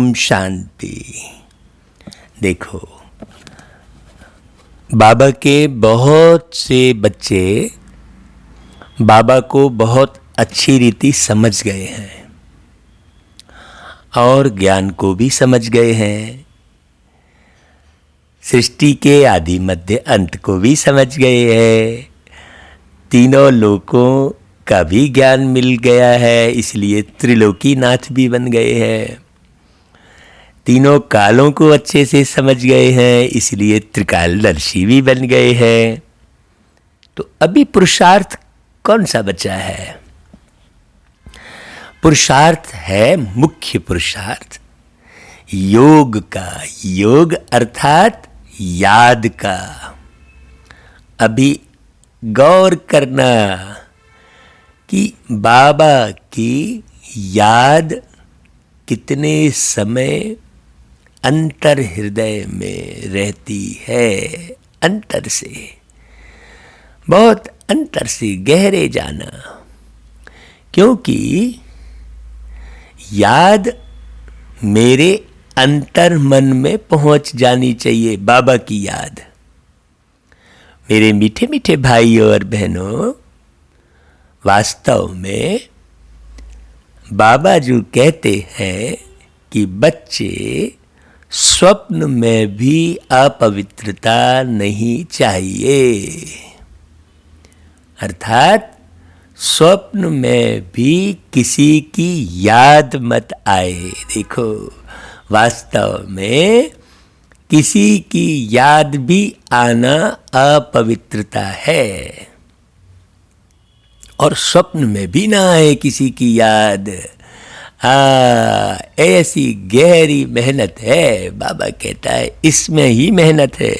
ओम शांति। देखो, बाबा के बहुत से बच्चे बाबा को बहुत अच्छी रीति समझ गए हैं और ज्ञान को भी समझ गए हैं। सृष्टि के आदि मध्य अंत को भी समझ गए हैं। तीनों लोकों का भी ज्ञान मिल गया है, इसलिए त्रिलोकीनाथ भी बन गए हैं। तीनों कालों को अच्छे से समझ गए हैं, इसलिए त्रिकालदर्शी भी बन गए हैं। तो अभी पुरुषार्थ कौन सा बचा है? पुरुषार्थ है मुख्य पुरुषार्थ योग का। योग अर्थात याद का। अभी गौर करना कि बाबा की याद कितने समय अंतर हृदय में रहती है। अंतर से, बहुत अंतर से गहरे जाना, क्योंकि याद मेरे अंतर मन में पहुंच जानी चाहिए। बाबा की याद। मेरे मीठे मीठे भाइयों और बहनों, वास्तव में बाबा जो कहते हैं कि बच्चे स्वप्न में भी अपवित्रता नहीं चाहिए, अर्थात स्वप्न में भी किसी की याद मत आए। देखो, वास्तव में किसी की याद भी आना अपवित्रता है, और स्वप्न में भी ना आए किसी की याद। ऐसी गहरी मेहनत है। बाबा कहता है इसमें ही मेहनत है।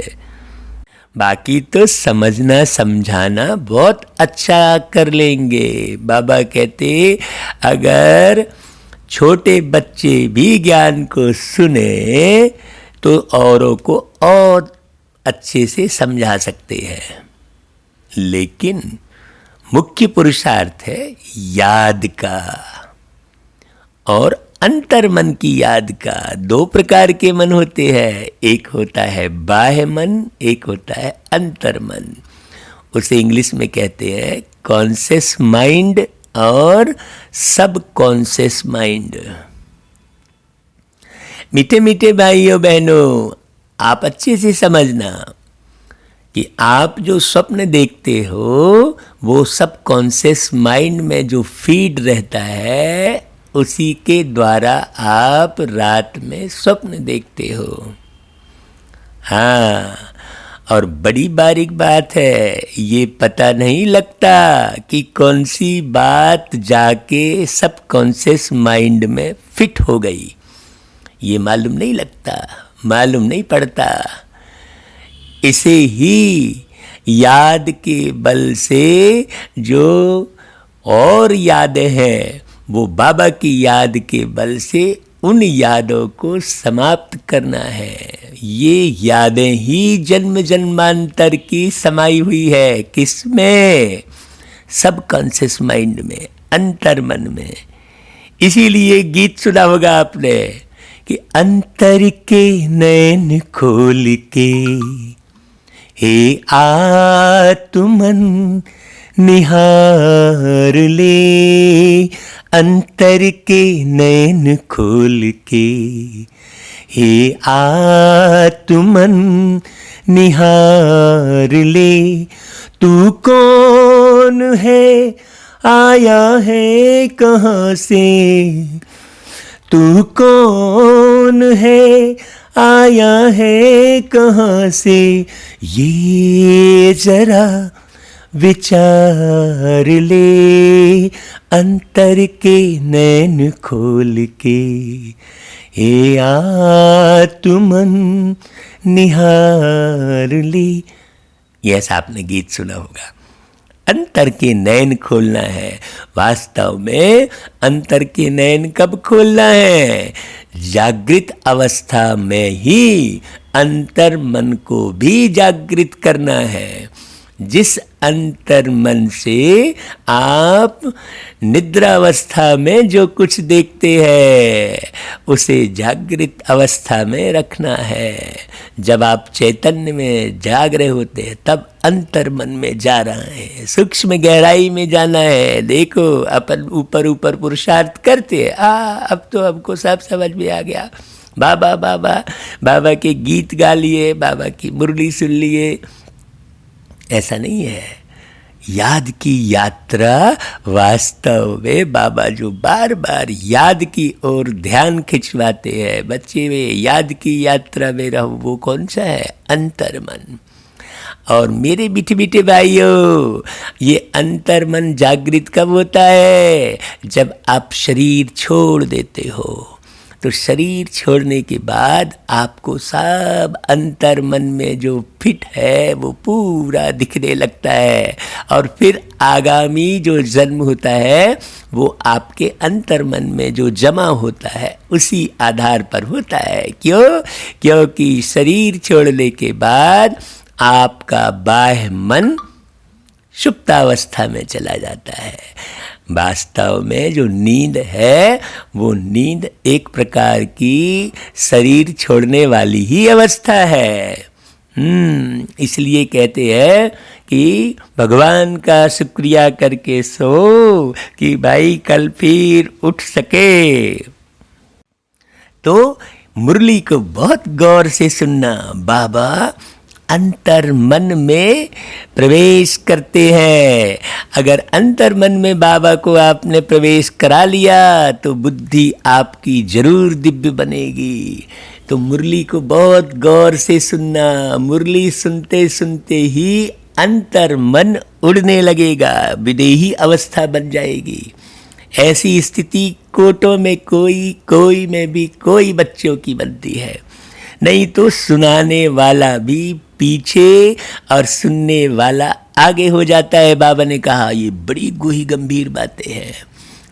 बाकी तो समझना समझाना बहुत अच्छा कर लेंगे। बाबा कहते अगर छोटे बच्चे भी ज्ञान को सुने तो औरों को और अच्छे से समझा सकते हैं। लेकिन मुख्य पुरुषार्थ है याद का और अंतर मन की याद का। दो प्रकार के मन होते हैं, एक होता है बाह्य मन, एक होता है अंतर मन। उसे इंग्लिश में कहते हैं कॉन्शियस माइंड और सब कॉन्शियस माइंड। मीठे मीठे भाइयों बहनों, आप अच्छे से समझना कि आप जो स्वप्न देखते हो वो सब कॉन्शियस माइंड में जो फीड रहता है, उसी के द्वारा आप रात में स्वप्न देखते हो। हाँ, और बड़ी बारीक बात है, ये पता नहीं लगता कि कौन सी बात जाके सब कॉन्शियस माइंड में फिट हो गई। ये मालूम नहीं लगता, मालूम नहीं पड़ता। इसे ही याद के बल से जो और यादें हैं, वो बाबा की याद के बल से उन यादों को समाप्त करना है। ये यादें ही जन्म जन्मांतर की समाई हुई है। किसमें? सब कॉन्शियस माइंड में, अंतर मन में। इसीलिए गीत सुना होगा आपने कि अंतर के नैन खोल के हे आत्मन निहार ले। अंतर के नैन खोल के हे आत्मन निहार ले। तू कौन है, आया है कहाँ से? तू कौन है, आया है कहाँ से? ये जरा विचार ले। अंतर के नैन खोल के हे आत्मन निहार ले। यह आपने गीत सुना होगा। अंतर के नैन खोलना है। वास्तव में अंतर के नैन कब खोलना है? जागृत अवस्था में ही अंतर मन को भी जागृत करना है। जिस अंतर मन से आप निद्रावस्था में जो कुछ देखते हैं उसे जागृत अवस्था में रखना है। जब आप चैतन्य में जाग रहे होते हैं तब अंतर मन में जा रहा है, सूक्ष्म गहराई में जाना है। देखो अपन ऊपर ऊपर पुरुषार्थ करते हैं, अब तो हमको सब समझ में आ गया, बाबा बाबा बाबा के गीत गा लिए, बाबा की मुरली सुन लिए। ऐसा नहीं है। याद की यात्रा वास्तव में बाबा जो बार बार याद की ओर ध्यान खिंचवाते हैं, बच्चे में याद की यात्रा में रहो, वो कौन सा है? अंतर मन। और मेरे मीठे मीठे भाइयों, ये अंतर मन जागृत कब होता है? जब आप शरीर छोड़ देते हो। तो शरीर छोड़ने के बाद आपको सब अंतर मन में जो फिट है वो पूरा दिखने लगता है, और फिर आगामी जो जन्म होता है वो आपके अंतर मन में जो जमा होता है उसी आधार पर होता है। क्यों? क्योंकि शरीर छोड़ने के बाद आपका बाह्य मन सुप्तावस्था में चला जाता है। वास्तव में जो नींद है वो नींद एक प्रकार की शरीर छोड़ने वाली ही अवस्था है। इसलिए कहते हैं कि भगवान का शुक्रिया करके सो कि भाई कल फिर उठ सके। तो मुरली को बहुत गौर से सुनना। बाबा अंतर मन में प्रवेश करते हैं। अगर अंतर मन में बाबा को आपने प्रवेश करा लिया तो बुद्धि आपकी जरूर दिव्य बनेगी। तो मुरली को बहुत गौर से सुनना। मुरली सुनते सुनते ही अंतर मन उड़ने लगेगा, विदेही अवस्था बन जाएगी। ऐसी स्थिति कोटों में कोई में भी कोई बच्चों की बनती है। नहीं तो सुनाने वाला भी पीछे और सुनने वाला आगे हो जाता है। बाबा ने कहा ये बड़ी गूढ़ी गंभीर बातें हैं।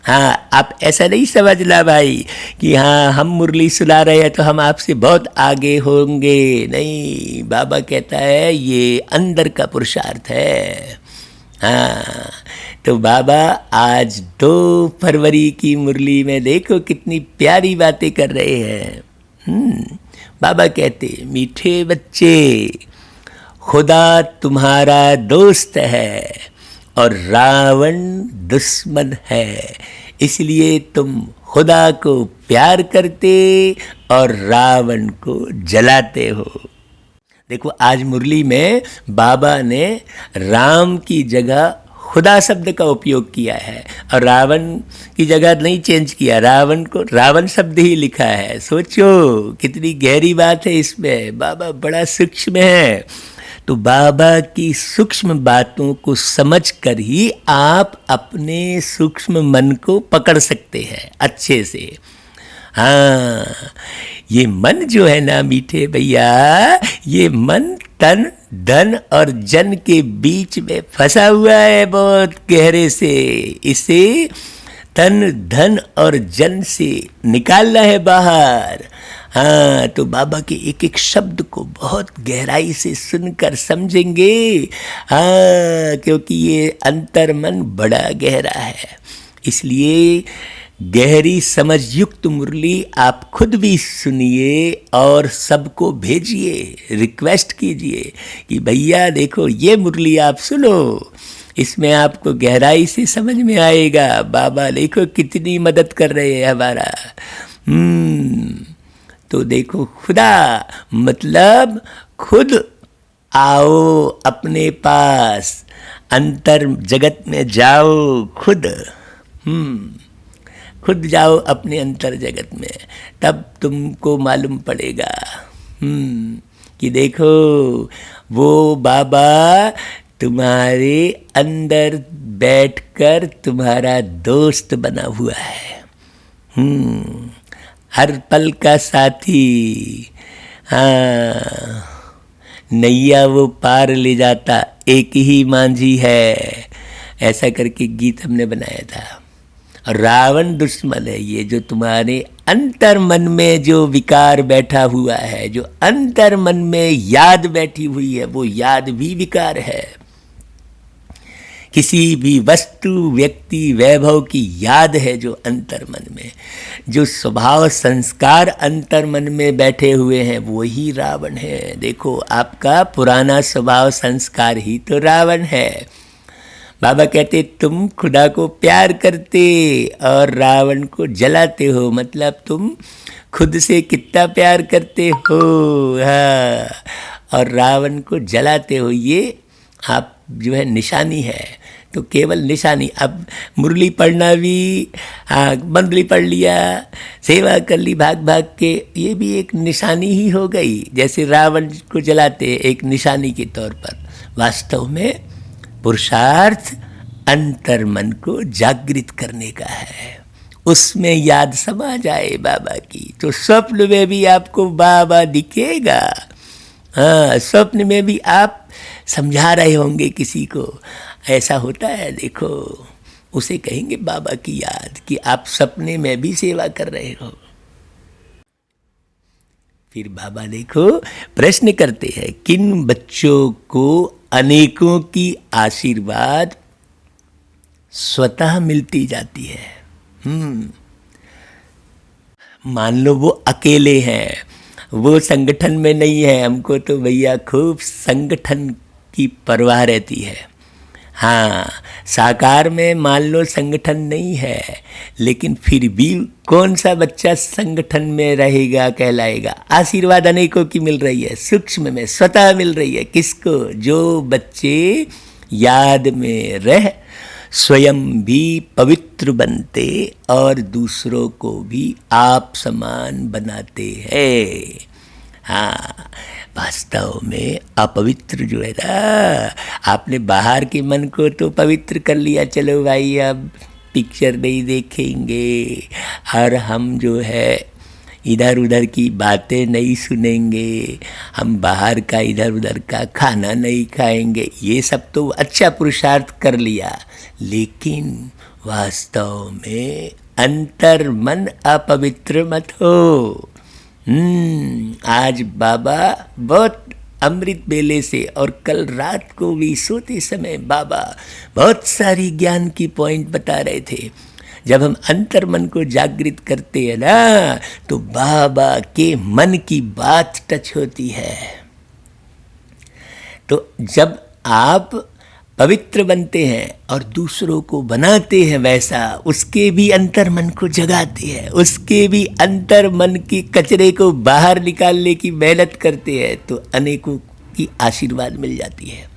हाँ, आप ऐसा नहीं समझना भाई कि हाँ हम मुरली सुना रहे हैं तो हम आपसे बहुत आगे होंगे। नहीं, बाबा कहता है ये अंदर का पुरुषार्थ है। हाँ, तो बाबा आज 2 फरवरी की मुरली में देखो कितनी प्यारी बातें कर रहे हैं। बाबा कहते मीठे बच्चे, खुदा तुम्हारा दोस्त है और रावण दुश्मन है, इसलिए तुम खुदा को प्यार करते और रावण को जलाते हो। देखो आज मुरली में बाबा ने राम की जगह खुदा शब्द का उपयोग किया है और रावण की जगह नहीं चेंज किया, रावण को रावण शब्द ही लिखा है। सोचो कितनी गहरी बात है इसमें। बाबा बड़ा सूक्ष्म है। तो बाबा की सूक्ष्म बातों को समझकर ही आप अपने सूक्ष्म मन को पकड़ सकते हैं अच्छे से। हाँ, ये मन जो है ना मीठे भैया, ये मन तन धन और जन के बीच में फंसा हुआ है बहुत गहरे से। इसे तन धन और जन से निकालना है बाहर। हाँ, तो बाबा के एक एक शब्द को बहुत गहराई से सुनकर समझेंगे। हाँ, क्योंकि ये अंतर मन बड़ा गहरा है। इसलिए गहरी समझ युक्त मुरली आप खुद भी सुनिए और सबको भेजिए, रिक्वेस्ट कीजिए कि भैया देखो ये मुरली आप सुनो, इसमें आपको गहराई से समझ में आएगा। बाबा देखो कितनी मदद कर रहे हैं हमारा। तो देखो खुदा मतलब खुद आओ अपने पास, अंतर जगत में जाओ खुद जाओ अपने अंतर जगत में, तब तुमको मालूम पड़ेगा कि देखो वो बाबा तुम्हारे अंदर बैठकर तुम्हारा दोस्त बना हुआ है, हर पल का साथी। हाँ, नैया वो पार ले जाता एक ही मांझी है, ऐसा करके गीत हमने बनाया था। और रावण दुश्मन है, ये जो तुम्हारे अंतर मन में जो विकार बैठा हुआ है, जो अंतर मन में याद बैठी हुई है, वो याद भी विकार है। किसी भी वस्तु, व्यक्ति, वैभव की याद है जो अंतर्मन में, जो स्वभाव संस्कार अंतर्मन में बैठे हुए हैं, वही रावण है। देखो, आपका पुराना स्वभाव संस्कार ही तो रावण है। बाबा कहते तुम खुदा को प्यार करते और रावण को जलाते हो, मतलब तुम खुद से कितना प्यार करते हो, हाँ, और रावण को जलाते हो। ये आप जो है निशानी है, तो केवल निशानी। अब मुरली पढ़ना भी, हाँ, मुरली पढ़ लिया, सेवा कर ली भाग भाग के, ये भी एक निशानी ही हो गई। जैसे रावण को जलाते एक निशानी के तौर पर। वास्तव में पुरुषार्थ अंतर्मन को जागृत करने का है, उसमें याद समा जाए बाबा की, तो स्वप्न में भी आपको बाबा दिखेगा। हाँ, स्वप्न में भी आप समझा रहे होंगे किसी को, ऐसा होता है। देखो, उसे कहेंगे बाबा की याद, कि आप सपने में भी सेवा कर रहे हो। फिर बाबा देखो प्रश्न करते हैं, किन बच्चों को अनेकों की आशीर्वाद स्वतः मिलती जाती है। मान लो वो अकेले हैं, वो संगठन में नहीं है, हमको तो भैया खूब संगठन की परवाह रहती है। हाँ, साकार में मान लो संगठन नहीं है, लेकिन फिर भी कौन सा बच्चा संगठन में रहेगा, कहलाएगा। आशीर्वाद अनेकों की मिल रही है, सूक्ष्म में स्वतः मिल रही है। किसको? जो बच्चे याद में रह स्वयं भी पवित्र बनते और दूसरों को भी आप समान बनाते हैं। हाँ, वास्तव में अपवित्र जो है ना, आपने बाहर के मन को तो पवित्र कर लिया, चलो भाई अब पिक्चर नहीं देखेंगे और हम जो है इधर उधर की बातें नहीं सुनेंगे, हम बाहर का इधर उधर का खाना नहीं खाएंगे, ये सब तो अच्छा पुरुषार्थ कर लिया। लेकिन वास्तव में अंतर मन अपवित्र मत हो। आज बाबा बहुत अमृत बेले से और कल रात को भी सोते समय बाबा बहुत सारी ज्ञान की पॉइंट बता रहे थे। जब हम अंतर मन को जागृत करते हैं ना, तो बाबा के मन की बात टच होती है। तो जब आप पवित्र बनते हैं और दूसरों को बनाते हैं वैसा, उसके भी अंतर मन को जगाते हैं, उसके भी अंतर मन की कचरे को बाहर निकालने की मेहनत करते हैं, तो अनेकों की आशीर्वाद मिल जाती है।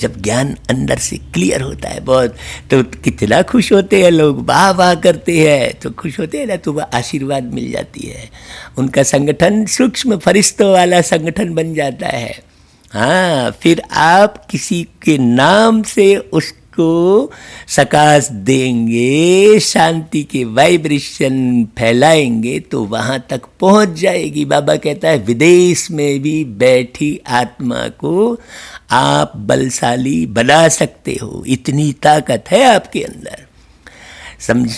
जब ज्ञान अंदर से क्लियर होता है बहुत, तो कितना खुश होते हैं लोग, वाह वाह करते हैं, तो खुश होते हैं ना, तो वह आशीर्वाद मिल जाती है। उनका संगठन सूक्ष्म फरिश्तों वाला संगठन बन जाता है। हाँ, फिर आप किसी के नाम से उसको सकाश देंगे, शांति के वाइब्रेशन फैलाएंगे, तो वहाँ तक पहुँच जाएगी। बाबा कहता है विदेश में भी बैठी आत्मा को आप बलशाली बना सकते हो, इतनी ताकत है आपके अंदर।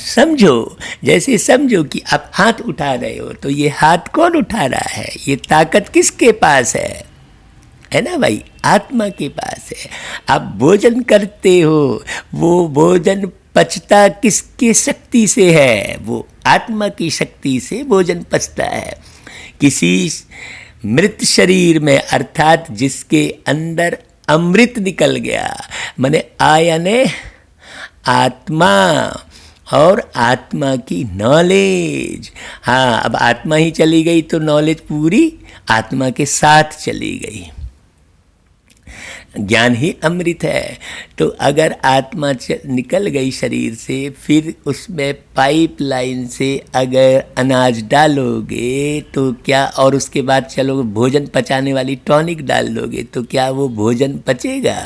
समझो, जैसे समझो कि आप हाथ उठा रहे हो, तो ये हाथ कौन उठा रहा है? ये ताकत किसके पास है ना भाई? आत्मा के पास है। आप भोजन करते हो, वो भोजन पचता किसके शक्ति से है? वो आत्मा की शक्ति से भोजन पचता है। किसी मृत शरीर में, अर्थात जिसके अंदर अमृत निकल गया, माने आया ने आत्मा और आत्मा की नॉलेज। हाँ, अब आत्मा ही चली गई तो नॉलेज पूरी आत्मा के साथ चली गई। ज्ञान ही अमृत है। तो अगर आत्मा निकल गई शरीर से, फिर उसमें पाइपलाइन से अगर अनाज डालोगे तो क्या, और उसके बाद चलो भोजन पचाने वाली टॉनिक डाल दोगे, तो क्या वो भोजन पचेगा?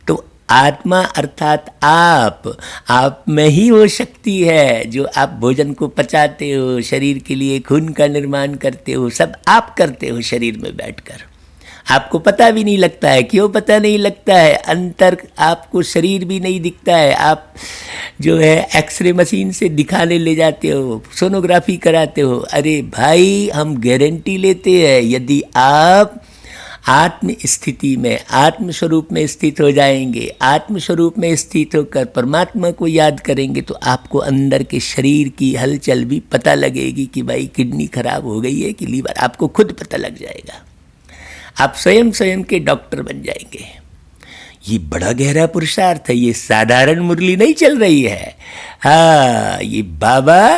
तो आत्मा अर्थात आप में ही वो शक्ति है जो आप भोजन को पचाते हो, शरीर के लिए खून का निर्माण करते हो, सब आप करते हो शरीर में बैठकर। आपको पता भी नहीं लगता है। क्यों पता नहीं लगता है? अंतर आपको शरीर भी नहीं दिखता है। आप जो है एक्सरे मशीन से दिखाने ले जाते हो, सोनोग्राफी कराते हो। अरे भाई, हम गारंटी लेते हैं, यदि आप आत्म स्थिति में, आत्म स्वरूप में स्थित हो जाएंगे, आत्म स्वरूप में स्थित होकर परमात्मा को याद करेंगे तो आपको अंदर के शरीर की हलचल भी पता लगेगी कि भाई किडनी खराब हो गई है कि लीवर, आपको खुद पता लग जाएगा। आप स्वयं स्वयं के डॉक्टर बन जाएंगे। ये बड़ा गहरा पुरुषार्थ है, ये साधारण मुरली नहीं चल रही है। हाँ, ये बाबा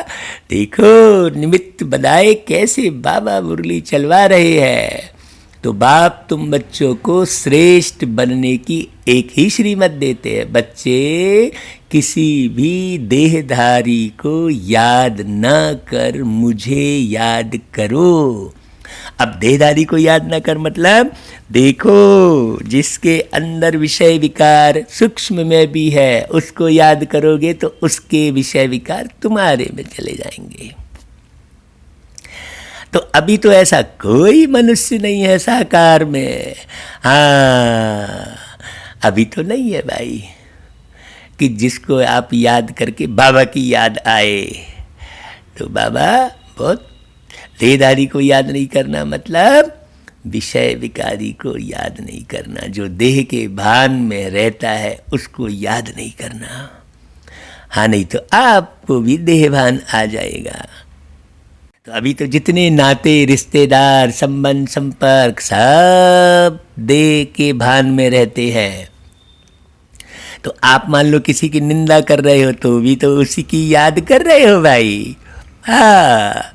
देखो निमित्त बनाए कैसे बाबा मुरली चलवा रहे हैं। तो बाप तुम बच्चों को श्रेष्ठ बनने की एक ही श्रीमत देते हैं। बच्चे किसी भी देहधारी को याद न कर मुझे याद करो। अब देहधारी को याद न कर मतलब देखो जिसके अंदर विषय विकार सूक्ष्म में भी है उसको याद करोगे तो उसके विषय विकार तुम्हारे में चले जाएंगे। तो अभी तो ऐसा कोई मनुष्य नहीं है साकार में। हाँ, अभी तो नहीं है भाई कि जिसको आप याद करके बाबा की याद आए। तो बाबा बहुत देहधारी को याद नहीं करना मतलब विषय विकारी को याद नहीं करना, जो देह के भान में रहता है उसको याद नहीं करना। हाँ, नहीं तो आपको भी देह भान आ जाएगा। तो अभी तो जितने नाते रिश्तेदार संबंध संपर्क सब देह के भान में रहते हैं। तो आप मान लो किसी की निंदा कर रहे हो तो भी तो उसी की याद कर रहे हो भाई। हाँ,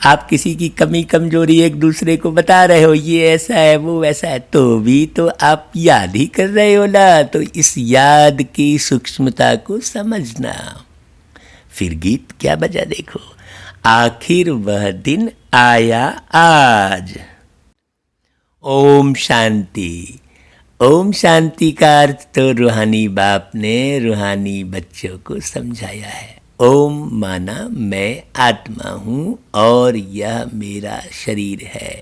आप किसी की कमी कमजोरी एक दूसरे को बता रहे हो, ये ऐसा है वो वैसा है, तो भी तो आप याद ही कर रहे हो ना। तो इस याद की सूक्ष्मता को समझना। फिर गीत क्या बजा देखो, आखिर वह दिन आया आज। ओम शांति। ओम शांति का अर्थ तो रूहानी बाप ने रूहानी बच्चों को समझाया है। ओम माना मैं आत्मा हूँ और यह मेरा शरीर है।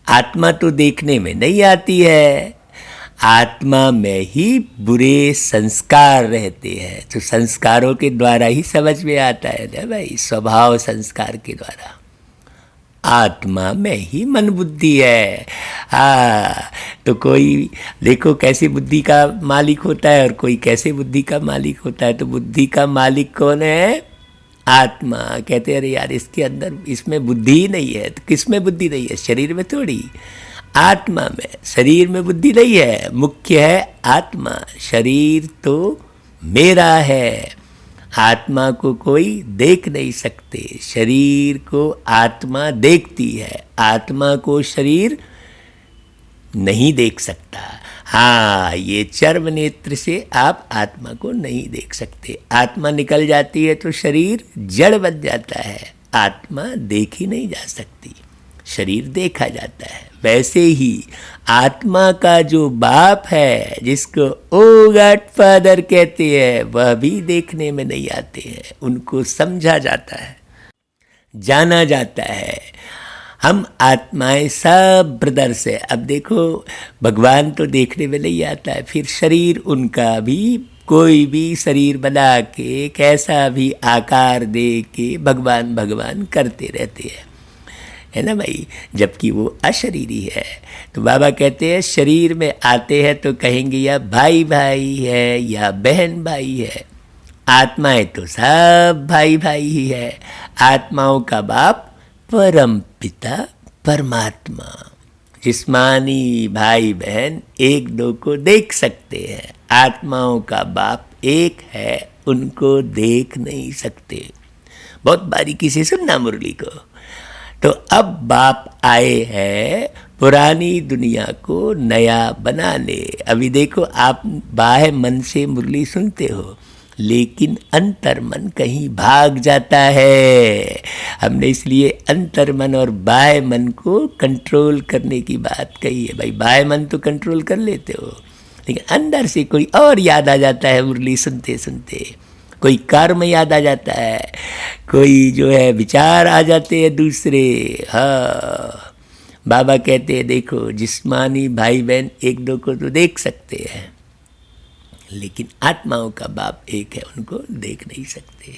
आत्मा तो देखने में नहीं आती है, आत्मा में ही बुरे संस्कार रहते हैं। तो संस्कारों के द्वारा ही समझ में आता है ना भाई, स्वभाव संस्कार के द्वारा। आत्मा में ही मन बुद्धि है। हाँ, तो कोई देखो कैसे बुद्धि का मालिक होता है और कोई कैसे बुद्धि का मालिक होता है। तो बुद्धि का मालिक कौन है? आत्मा। कहते हैं अरे यार इसके अंदर इसमें बुद्धि ही नहीं है। तो किस में बुद्धि नहीं है? शरीर में थोड़ी, आत्मा में। शरीर में बुद्धि नहीं है, मुख्य है आत्मा। शरीर तो मेरा है, आत्मा को कोई देख नहीं सकते, शरीर को आत्मा देखती है, आत्मा को शरीर नहीं देख सकता। हाँ, ये चर्म नेत्र से आप आत्मा को नहीं देख सकते। आत्मा निकल जाती है तो शरीर जड़ बन जाता है, आत्मा देखी नहीं जा सकती, शरीर देखा जाता है। वैसे ही आत्मा का जो बाप है जिसको ओ गॉड फादर कहते हैं वह भी देखने में नहीं आते हैं, उनको समझा जाता है, जाना जाता है। हम आत्माएं सब ब्रदर्स है। अब देखो भगवान तो देखने में नहीं आता है, फिर शरीर उनका भी कोई भी शरीर बना के कैसा भी आकार दे के भगवान भगवान करते रहते हैं, है ना भाई, जबकि वो अशरीरी है। तो बाबा कहते हैं शरीर में आते हैं तो कहेंगे या भाई भाई है या बहन भाई है। आत्माएं तो सब भाई भाई ही है। आत्माओं का बाप परम पिता परमात्मा। जिस्मानी भाई बहन एक दो को देख सकते हैं, आत्माओं का बाप एक है, उनको देख नहीं सकते। बहुत बारीकी से सुनना मुरली को। तो अब बाप आए हैं पुरानी दुनिया को नया बनाने। अभी देखो आप बाह्य मन से मुरली सुनते हो लेकिन अंतर मन कहीं भाग जाता है। हमने इसलिए अंतर मन और बाह्य मन को कंट्रोल करने की बात कही है। भाई बाह्य मन तो कंट्रोल कर लेते हो लेकिन अंदर से कोई और याद आ जाता है मुरली सुनते सुनते। कोई कर्म याद आ जाता है, कोई जो है विचार आ जाते हैं दूसरे। हाँ, बाबा कहते हैं देखो जिस्मानी भाई बहन एक दो को तो देख सकते हैं लेकिन आत्माओं का बाप एक है, उनको देख नहीं सकते।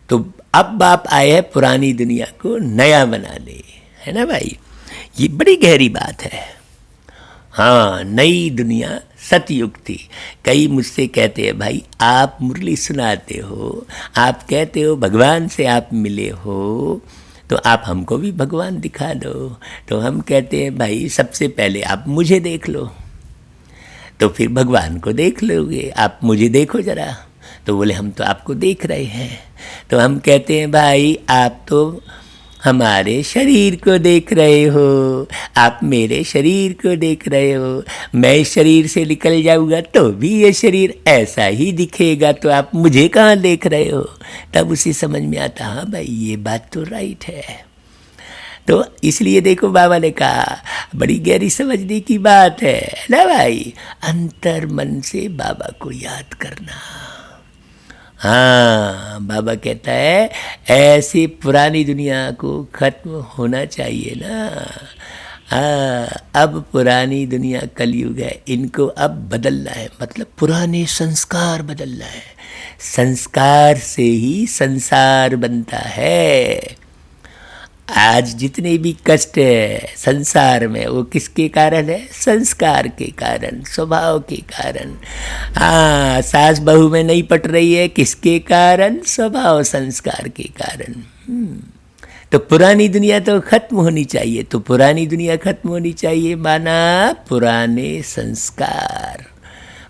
तो अब बाप आए हैं पुरानी दुनिया को नया बनाने, है ना भाई। ये बड़ी गहरी बात है। हाँ, नई दुनिया सतयुग थी। कई मुझसे कहते हैं भाई आप मुरली सुनाते हो, आप कहते हो भगवान से आप मिले हो, तो आप हमको भी भगवान दिखा दो। तो हम कहते हैं भाई सबसे पहले आप मुझे देख लो, तो फिर भगवान को देख लोगे। आप मुझे देखो जरा। तो बोले हम तो आपको देख रहे हैं। तो हम कहते हैं भाई आप तो हमारे शरीर को देख रहे हो, आप मेरे शरीर को देख रहे हो। मैं इस शरीर से निकल जाऊंगा तो भी ये शरीर ऐसा ही दिखेगा, तो आप मुझे कहाँ देख रहे हो। तब उसे समझ में आता हाँ भाई ये बात तो राइट है। तो इसलिए देखो बाबा ने कहा बड़ी गहरी समझने की बात है ना भाई, अंतर मन से बाबा को याद करना। हाँ, बाबा कहता है ऐसे पुरानी दुनिया को खत्म होना चाहिए ना। हाँ, अब पुरानी दुनिया कलयुग है, इनको अब बदलना है, मतलब पुराने संस्कार बदलना है। संस्कार से ही संसार बनता है। आज जितने भी कष्ट है संसार में वो किसके कारण है? संस्कार के कारण, स्वभाव के कारण। हाँ, सास बहू में नहीं पट रही है, किसके कारण? स्वभाव संस्कार के कारण। तो पुरानी दुनिया तो खत्म होनी चाहिए। तो पुरानी दुनिया खत्म होनी चाहिए माना पुराने संस्कार।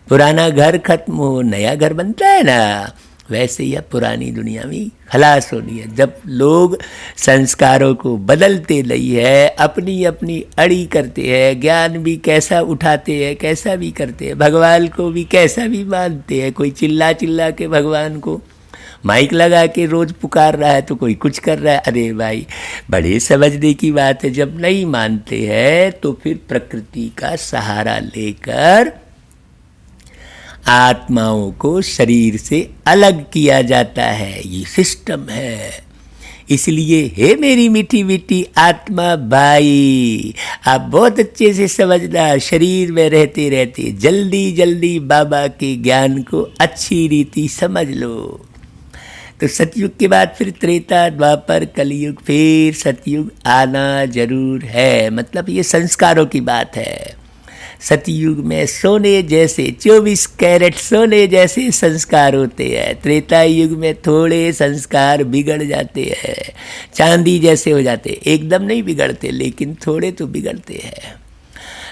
पुराना घर खत्म हो नया घर बनता है ना, वैसे ही पुरानी दुनिया में खलास होनी है। जब लोग संस्कारों को बदलते नहीं है, अपनी अपनी अड़ी करते हैं, ज्ञान भी कैसा उठाते हैं, कैसा भी करते हैं, भगवान को भी कैसा भी मानते हैं। कोई चिल्ला चिल्ला के भगवान को माइक लगा के रोज पुकार रहा है, तो कोई कुछ कर रहा है। अरे भाई बड़े समझने की बात है। जब नहीं मानते हैं तो फिर प्रकृति का सहारा लेकर आत्माओं को शरीर से अलग किया जाता है। ये सिस्टम है। इसलिए हे मेरी मीठी मीठी आत्मा भाई, आप बहुत अच्छे से समझना, शरीर में रहते रहते जल्दी जल्दी बाबा के ज्ञान को अच्छी रीति समझ लो। तो सतयुग के बाद फिर त्रेता द्वापर कलयुग, फिर सतयुग आना जरूर है। मतलब ये संस्कारों की बात है। सतयुग में सोने जैसे 24 कैरेट सोने जैसे संस्कार होते हैं। त्रेता युग में थोड़े संस्कार बिगड़ जाते हैं, चांदी जैसे हो जाते। एकदम नहीं बिगड़ते लेकिन थोड़े तो बिगड़ते हैं।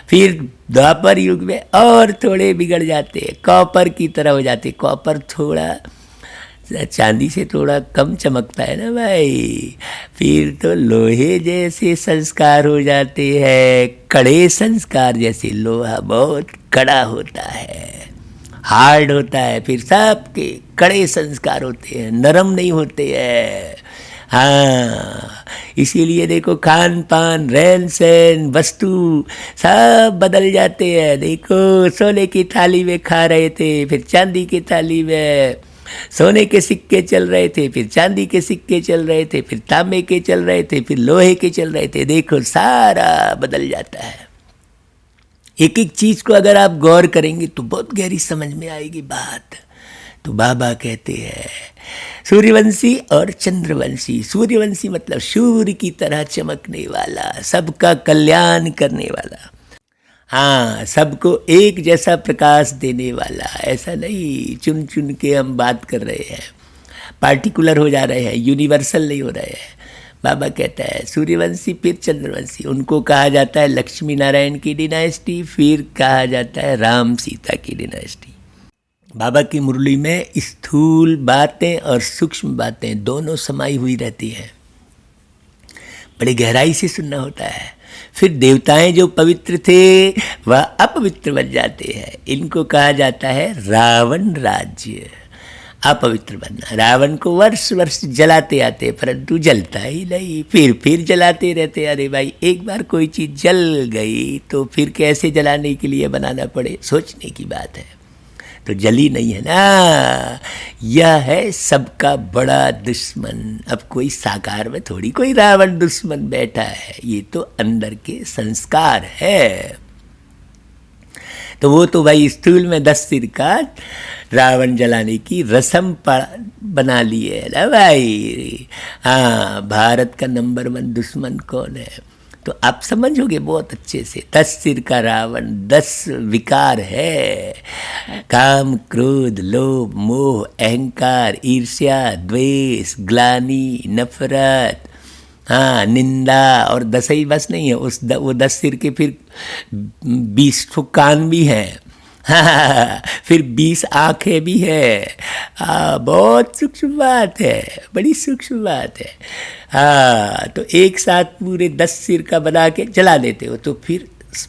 फिर द्वापर युग में और थोड़े बिगड़ जाते, कॉपर की तरह हो जाते। कॉपर थोड़ा चांदी से थोड़ा कम चमकता है ना भाई। फिर तो लोहे जैसे संस्कार हो जाते हैं, कड़े संस्कार जैसे। लोहा बहुत कड़ा होता है, हार्ड होता है। फिर सबके कड़े संस्कार होते हैं, नरम नहीं होते हैं। हाँ, इसीलिए देखो खान पान, रहन सहन, वस्तु सब बदल जाते हैं। देखो सोने की थाली में खा रहे थे, फिर चांदी की थाली में। सोने के सिक्के चल रहे थे, फिर चांदी के सिक्के चल रहे थे, फिर तांबे के चल रहे थे, फिर लोहे के चल रहे थे। देखो सारा बदल जाता है। एक एक चीज को अगर आप गौर करेंगे तो बहुत गहरी समझ में आएगी बात। तो बाबा कहते हैं सूर्यवंशी और चंद्रवंशी। सूर्यवंशी मतलब सूर्य की तरह चमकने वाला, सबका कल्याण करने वाला। हाँ, सबको एक जैसा प्रकाश देने वाला। ऐसा नहीं चुन चुन के हम बात कर रहे हैं, पार्टिकुलर हो जा रहे हैं, यूनिवर्सल नहीं हो रहे हैं। बाबा कहता है सूर्यवंशी फिर चंद्रवंशी। उनको कहा जाता है लक्ष्मी नारायण की डिनाइस्टी, फिर कहा जाता है राम सीता की डिनाइस्टी। बाबा की मुरली में स्थूल बातें और सूक्ष्म बातें दोनों समाई हुई रहती हैं। बड़ी गहराई से सुनना होता है। फिर देवताएं जो पवित्र थे वह अपवित्र बन जाते हैं। इनको कहा जाता है रावण राज्य। अपवित्र बनना। रावण को वर्ष वर्ष जलाते आते परंतु जलता ही नहीं, फिर जलाते रहते। अरे भाई एक बार कोई चीज़ जल गई तो फिर कैसे जलाने के लिए बनाना पड़े, सोचने की बात है। तो जली नहीं है ना। यह है सबका बड़ा दुश्मन। अब कोई साकार में थोड़ी कोई रावण दुश्मन बैठा है, ये तो अंदर के संस्कार है। तो वो तो भाई स्थूल में 10 सिर का रावण जलाने की रस्म बना ली है ना भाई। हाँ, भारत का नंबर 1 दुश्मन कौन है? तो आप समझोगे बहुत अच्छे से। 10 सिर का रावण, 10 विकार है, काम, क्रोध, लोभ, मोह, अहंकार, ईर्ष्या, द्वेष, ग्लानि, नफरत, हाँ, निंदा। और 10 ही बस नहीं है, वो 10 सिर के फिर 20 ठो कान भी हैं, हाँ, फिर 20 आंखें भी है। हाँ, बहुत सूक्ष्म बात है, बड़ी सूक्ष्म बात है। हाँ, तो एक साथ पूरे 10 सिर का बना के जला देते हो, तो फिर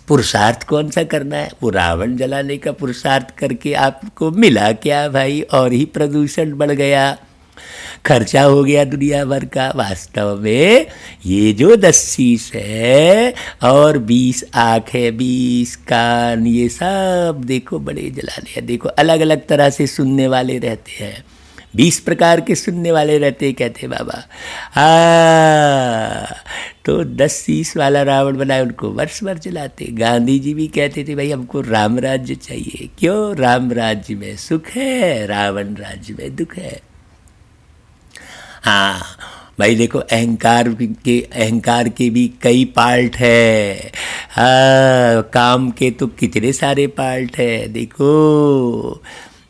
पुरुषार्थ कौन सा करना है? वो रावण जलाने का पुरुषार्थ करके आपको मिला क्या भाई? और ही प्रदूषण बढ़ गया, खर्चा हो गया दुनिया भर का। वास्तव में ये जो 10 शीश है और 20 आँख है, 20 कान, ये सब देखो बड़े जलाने हैं। देखो अलग अलग तरह से सुनने वाले रहते हैं, 20 प्रकार के सुनने वाले रहते हैं, कहते बाबा। तो 10 शीश वाला रावण बनाए, उनको वर्ष भर जलाते। गांधी जी भी कहते थे भाई हमको राम राज्य चाहिए। क्यों? राम राज्य में सुख है, रावण राज्य में दुख है। हाँ भाई देखो, अहंकार के भी कई पार्ट है। हाँ, काम के तो कितने सारे पार्ट है। देखो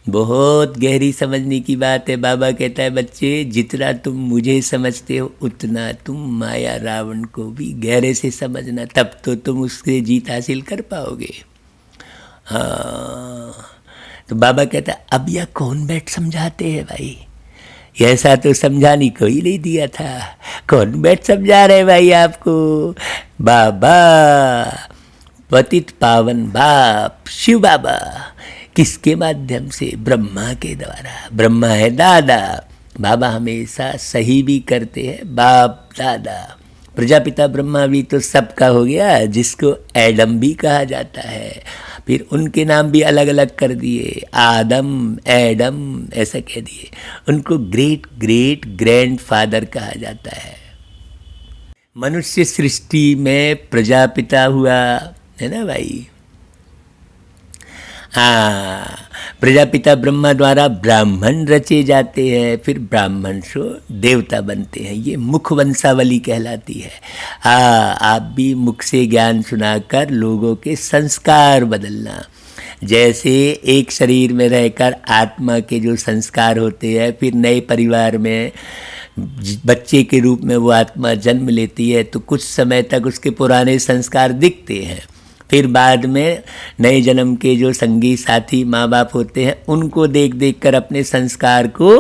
बहुत गहरी समझने की बात है। बाबा कहता है बच्चे, जितना तुम मुझे समझते हो उतना तुम माया रावण को भी गहरे से समझना, तब तो तुम उससे जीत हासिल कर पाओगे। हाँ, तो बाबा कहता है अब यह कौन बैठ समझाते हैं भाई? ऐसा तो समझाने कोई नहीं दिया था। कौन बैठ समझा रहे भाई आपको? बाबा, पतित पावन बाप शिव बाबा। किसके माध्यम से? ब्रह्मा के द्वारा। ब्रह्मा है दादा, बाबा हमेशा सही भी करते हैं, बाप दादा। प्रजापिता ब्रह्मा भी तो सबका हो गया, जिसको एडम भी कहा जाता है। फिर उनके नाम भी अलग अलग कर दिए, आदम, एडम ऐसा कह दिए। उनको ग्रेट ग्रेट ग्रैंड फादर कहा जाता है। मनुष्य सृष्टि में प्रजापिता हुआ है ना भाई। हाँ, प्रजापिता ब्रह्मा द्वारा ब्राह्मण रचे जाते हैं, फिर ब्राह्मण से देवता बनते हैं। ये मुख वंशावली कहलाती है। हाँ, आप भी मुख से ज्ञान सुनाकर लोगों के संस्कार बदलना। जैसे एक शरीर में रहकर आत्मा के जो संस्कार होते हैं, फिर नए परिवार में बच्चे के रूप में वो आत्मा जन्म लेती है, तो कुछ समय तक उसके पुराने संस्कार दिखते हैं। फिर बाद में नए जन्म के जो संगी साथी माँ बाप होते हैं, उनको देख देख कर अपने संस्कार को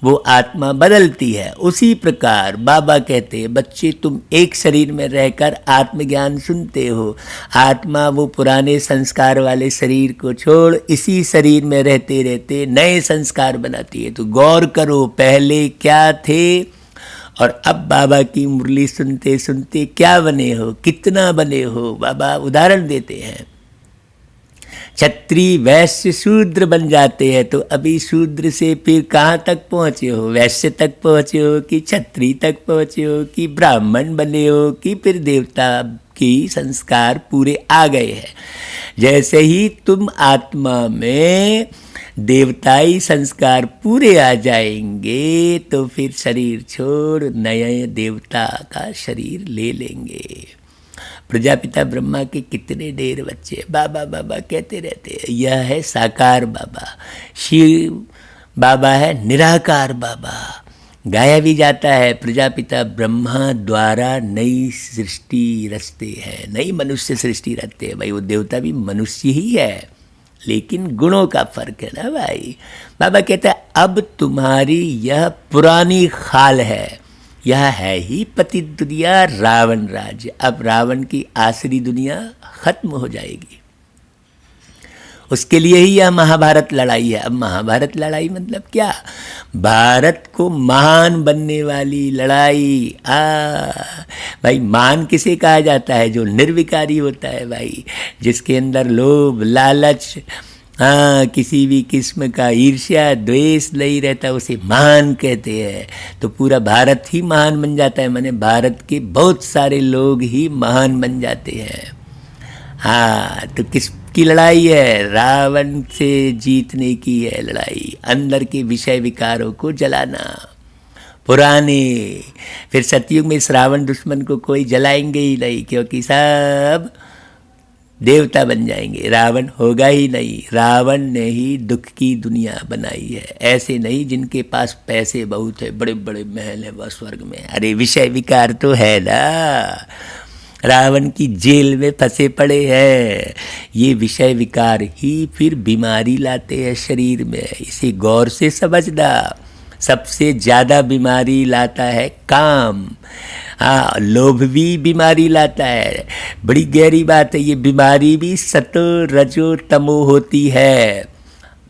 वो आत्मा बदलती है। उसी प्रकार बाबा कहते हैं बच्चे, तुम एक शरीर में रहकर आत्मज्ञान सुनते हो। आत्मा वो पुराने संस्कार वाले शरीर को छोड़ इसी शरीर में रहते रहते नए संस्कार बनाती है। तो गौर करो, पहले क्या थे और अब बाबा की मुरली सुनते सुनते क्या बने हो, कितना बने हो। बाबा उदाहरण देते हैं, क्षत्रिय वैश्य शूद्र बन जाते हैं, तो अभी शूद्र से फिर कहाँ तक पहुँचे हो? वैश्य तक पहुँचे हो कि क्षत्रिय तक पहुँचे हो कि ब्राह्मण बने हो कि फिर देवता की संस्कार पूरे आ गए हैं। जैसे ही तुम आत्मा में देवताई संस्कार पूरे आ जाएंगे तो फिर शरीर छोड़ नए देवता का शरीर ले लेंगे। प्रजापिता ब्रह्मा के कितने ढेर बच्चे बाबा बाबा कहते रहते हैं। यह है साकार बाबा। शिव बाबा है निराकार बाबा। गाया भी जाता है, प्रजापिता ब्रह्मा द्वारा नई सृष्टि रचते हैं, नई मनुष्य सृष्टि रचते हैं। भाई वो देवता भी मनुष्य ही है, लेकिन गुणों का फर्क है ना भाई। बाबा कहता है अब तुम्हारी यह पुरानी खाल है, यह है ही पतित दुनिया, रावण राज्य। अब रावण की आसरी दुनिया खत्म हो जाएगी। उसके लिए ही यह महाभारत लड़ाई है। अब महाभारत लड़ाई मतलब क्या? भारत को महान बनने वाली लड़ाई। भाई महान किसे कहा जाता है? जो निर्विकारी होता है भाई, जिसके अंदर लोभ, लालच, किसी भी किस्म का ईर्ष्या, द्वेष नहीं रहता, उसे महान कहते हैं। तो पूरा भारत ही महान बन जाता है, माने भारत के बहुत सारे लोग ही महान बन जाते हैं। हाँ, तो किसकी लड़ाई है? रावण से जीतने की है लड़ाई। अंदर के विषय विकारों को जलाना, पुराने। फिर सतयुग में इस रावण दुश्मन को कोई जलाएंगे ही नहीं, क्योंकि सब देवता बन जाएंगे, रावण होगा ही नहीं। रावण ने ही दुख की दुनिया बनाई है। ऐसे नहीं जिनके पास पैसे बहुत है, बड़े बड़े महल है बस स्वर्ग में, अरे विषय विकार तो है ना, रावण की जेल में फंसे पड़े हैं। ये विषय विकार ही फिर बीमारी लाते हैं शरीर में, इसे गौर से समझना। सबसे ज़्यादा बीमारी लाता है काम। हाँ, लोभ भी बीमारी लाता है। बड़ी गहरी बात है, ये बीमारी भी सतो रजो तमो होती है।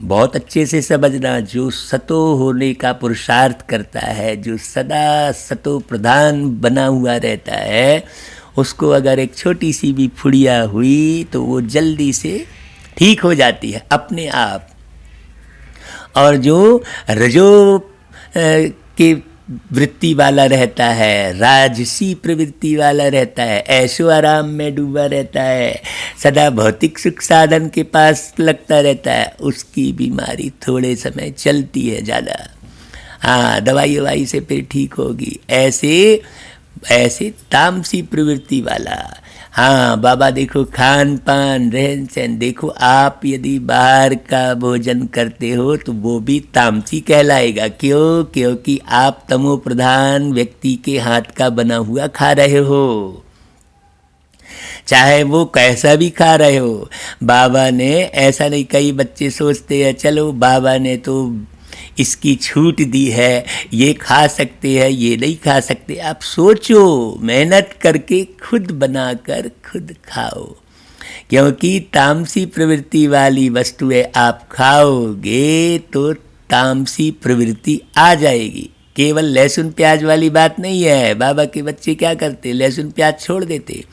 बहुत अच्छे से समझना, जो सतो होने का पुरुषार्थ करता है, जो सदा सतो प्रधान बना हुआ रहता है, उसको अगर एक छोटी सी भी फुड़िया हुई तो वो जल्दी से ठीक हो जाती है अपने आप। और जो रजो के वृत्ति वाला रहता है, राजसी प्रवृत्ति वाला रहता है, ऐशो आराम में डूबा रहता है, सदा भौतिक सुख साधन के पास लगता रहता है, उसकी बीमारी थोड़े समय चलती है ज़्यादा। हाँ, दवाई ववाई से फिर ठीक होगी। ऐसे तामसी प्रवृत्ति वाला, हाँ बाबा देखो, खान पान रहन सहन देखो, आप यदि बाहर का भोजन करते हो तो वो भी तामसी कहलाएगा। क्यों? क्योंकि आप तमो प्रधान व्यक्ति के हाथ का बना हुआ खा रहे हो, चाहे वो कैसा भी खा रहे हो। बाबा ने ऐसा नहीं, कई बच्चे सोचते हैं चलो बाबा ने तो इसकी छूट दी है, ये खा सकते हैं, ये नहीं खा सकते। आप सोचो, मेहनत करके खुद बनाकर खुद खाओ, क्योंकि तामसी प्रवृत्ति वाली वस्तुएं आप खाओगे तो तामसी प्रवृत्ति आ जाएगी। केवल लहसुन प्याज वाली बात नहीं है। बाबा के बच्चे क्या करते, लहसुन प्याज छोड़ देते,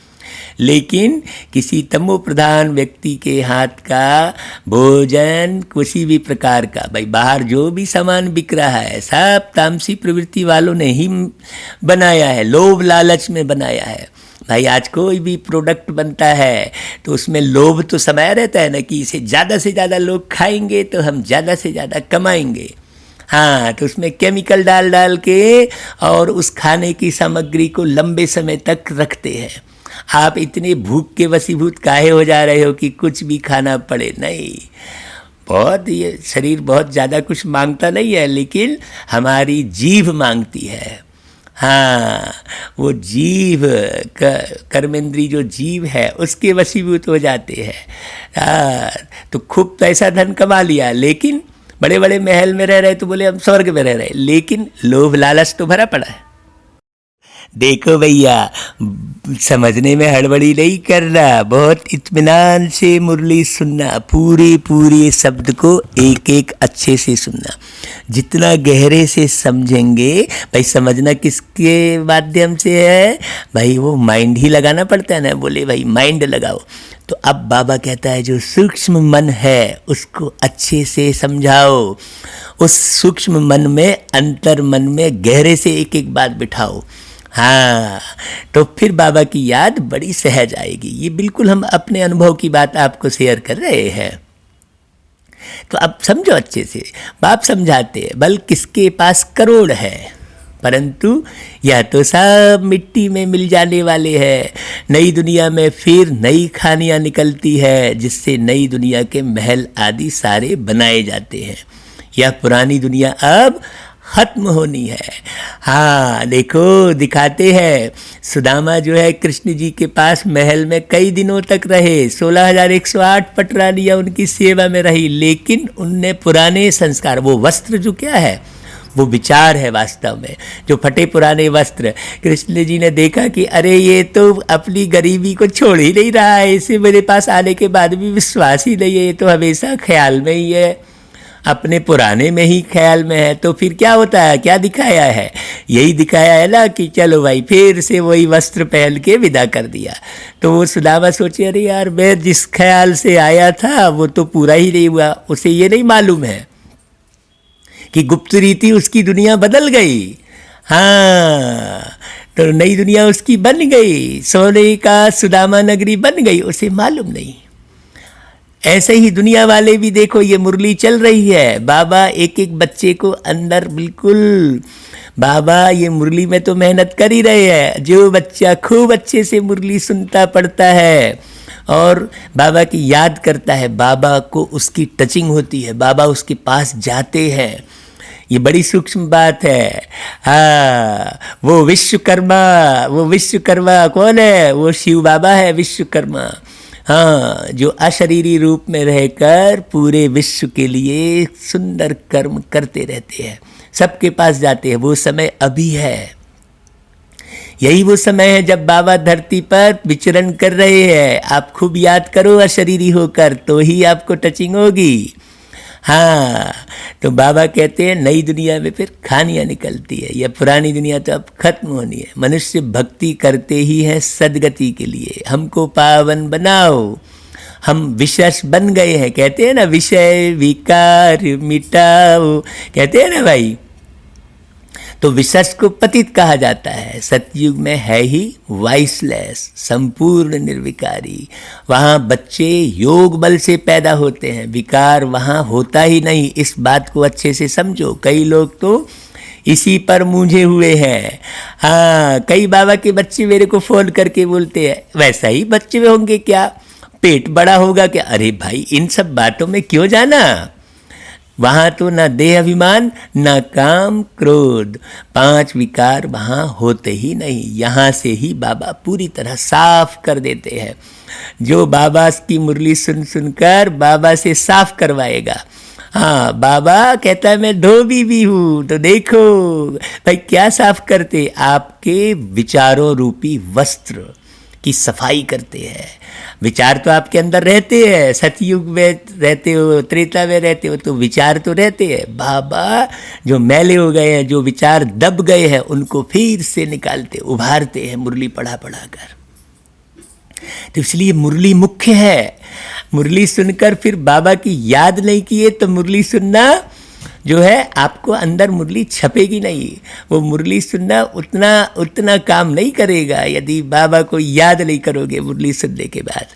लेकिन किसी तमो प्रधान व्यक्ति के हाथ का भोजन किसी भी प्रकार का, भाई बाहर जो भी सामान बिक रहा है सब तामसी प्रवृत्ति वालों ने ही बनाया है, लोभ लालच में बनाया है। भाई आज कोई भी प्रोडक्ट बनता है तो उसमें लोभ तो समाया रहता है ना, कि इसे ज़्यादा से ज़्यादा लोग खाएंगे तो हम ज़्यादा से ज़्यादा कमाएंगे। हाँ, तो उसमें केमिकल डाल डाल के और उस खाने की सामग्री को लंबे समय तक रखते हैं। आप इतने भूख के वशीभूत काहे हो जा रहे हो कि कुछ भी खाना पड़े? नहीं, बहुत ये शरीर बहुत ज़्यादा कुछ मांगता नहीं है, लेकिन हमारी जीभ मांगती है। हाँ, वो जीभ कर्मेंद्री जो जीभ है उसके वशीभूत हो जाते हैं। हाँ, तो खूब पैसा धन कमा लिया, लेकिन बड़े बड़े महल में रह रहे तो बोले हम स्वर्ग में रह रहे, लेकिन लोभ लालच तो भरा पड़ा है। देखो भैया, समझने में हड़बड़ी नहीं करना, बहुत इत्मीनान से मुरली सुनना, पूरे शब्द को एक एक अच्छे से सुनना। जितना गहरे से समझेंगे, भाई समझना किसके माध्यम से है, भाई वो माइंड ही लगाना पड़ता है ना। बोले भाई माइंड लगाओ, तो अब बाबा कहता है जो सूक्ष्म मन है उसको अच्छे से समझाओ। उस सूक्ष्म मन में, अंतर मन में गहरे से एक एक बात बिठाओ। हाँ, तो फिर बाबा की याद बड़ी सहज आएगी। ये बिल्कुल हम अपने अनुभव की बात आपको शेयर कर रहे हैं, तो अब समझो अच्छे से। बाप समझाते हैं, बल किसके पास करोड़ है, परंतु यह तो सब मिट्टी में मिल जाने वाले हैं। नई दुनिया में फिर नई खानियाँ निकलती है, जिससे नई दुनिया के महल आदि सारे बनाए जाते हैं। यह पुरानी दुनिया अब खत्म होनी है। हाँ देखो, दिखाते हैं सुदामा जो है कृष्ण जी के पास महल में कई दिनों तक रहे, 16,108 पटरानियाँ उनकी सेवा में रही, लेकिन उनने पुराने संस्कार, वो वस्त्र जो क्या है वो विचार है वास्तव में, जो फटे पुराने वस्त्र, कृष्ण जी ने देखा कि अरे ये तो अपनी गरीबी को छोड़ ही नहीं रहा है, इसे मेरे पास आने के बाद भी विश्वास ही नहीं है, ये तो हमेशा ख्याल में ही है, अपने पुराने में ही ख्याल में है। तो फिर क्या होता है, क्या दिखाया है, यही दिखाया है ना कि चलो भाई फिर से वही वस्त्र पहन के विदा कर दिया। तो वो सुदामा सोचे अरे यार, मैं जिस ख्याल से आया था वो तो पूरा ही नहीं हुआ। उसे ये नहीं मालूम है कि गुप्त रीति उसकी दुनिया बदल गई। हाँ, तो नई दुनिया उसकी बन गई, सोने का सुदामा नगरी बन गई, उसे मालूम नहीं। ऐसे ही दुनिया वाले भी देखो, ये मुरली चल रही है, बाबा एक एक बच्चे को अंदर बिल्कुल बाबा ये मुरली में तो मेहनत कर ही रहे हैं। जो बच्चा खूब अच्छे से मुरली सुनता पढ़ता है और बाबा की याद करता है, बाबा को उसकी टचिंग होती है, बाबा उसके पास जाते हैं, ये बड़ी सूक्ष्म बात है। हाँ, वो विश्वकर्मा कौन है? वो शिव बाबा है, विश्वकर्मा। हाँ, जो अशरीरी रूप में रहकर पूरे विश्व के लिए सुंदर कर्म करते रहते हैं, सबके पास जाते हैं। वो समय अभी है, यही वो समय है जब बाबा धरती पर विचरण कर रहे हैं। आप खूब याद करो अशरीरी होकर, तो ही आपको टचिंग होगी। हाँ, तो बाबा कहते हैं नई दुनिया में फिर खानियाँ निकलती है, यह पुरानी दुनिया तो अब खत्म होनी है। मनुष्य भक्ति करते ही है सदगति के लिए, हमको पावन बनाओ। हम विशेष बन गए हैं, कहते हैं ना, विषय विकार मिटाओ, कहते हैं ना भाई। तो विशेष को पतित कहा जाता है। सतयुग में है ही वाइसलेस, संपूर्ण निर्विकारी। वहाँ बच्चे योग बल से पैदा होते हैं, विकार वहाँ होता ही नहीं। इस बात को अच्छे से समझो। कई लोग तो इसी पर मूंझे हुए हैं। हाँ, कई बाबा के बच्चे मेरे को फोन करके बोलते हैं, वैसा ही बच्चे में होंगे क्या, पेट बड़ा होगा क्या? अरे भाई, इन सब बातों में क्यों जाना? वहाँ तो ना देह अभिमान, ना काम क्रोध, 5 विकार वहाँ होते ही नहीं। यहाँ से ही बाबा पूरी तरह साफ कर देते हैं। जो बाबा की मुरली सुन सुनकर बाबा से साफ करवाएगा। हाँ, बाबा कहता है मैं धोबी भी हूँ, तो देखो भाई क्या साफ करते, आपके विचारों रूपी वस्त्र की सफाई करते हैं। विचार तो आपके अंदर रहते हैं, सतयुग में रहते हो, त्रेता में रहते हो, तो विचार तो रहते हैं। बाबा जो मैले हो गए हैं, जो विचार दब गए हैं, उनको फिर से निकालते, उभारते हैं मुरली पढ़ा पढ़ा कर। तो इसलिए मुरली मुख्य है। मुरली सुनकर फिर बाबा की याद नहीं किए तो मुरली सुनना जो है, आपको अंदर मुरली छपेगी नहीं। वो मुरली सुनना उतना काम नहीं करेगा यदि बाबा को याद नहीं करोगे मुरली सुनने के बाद।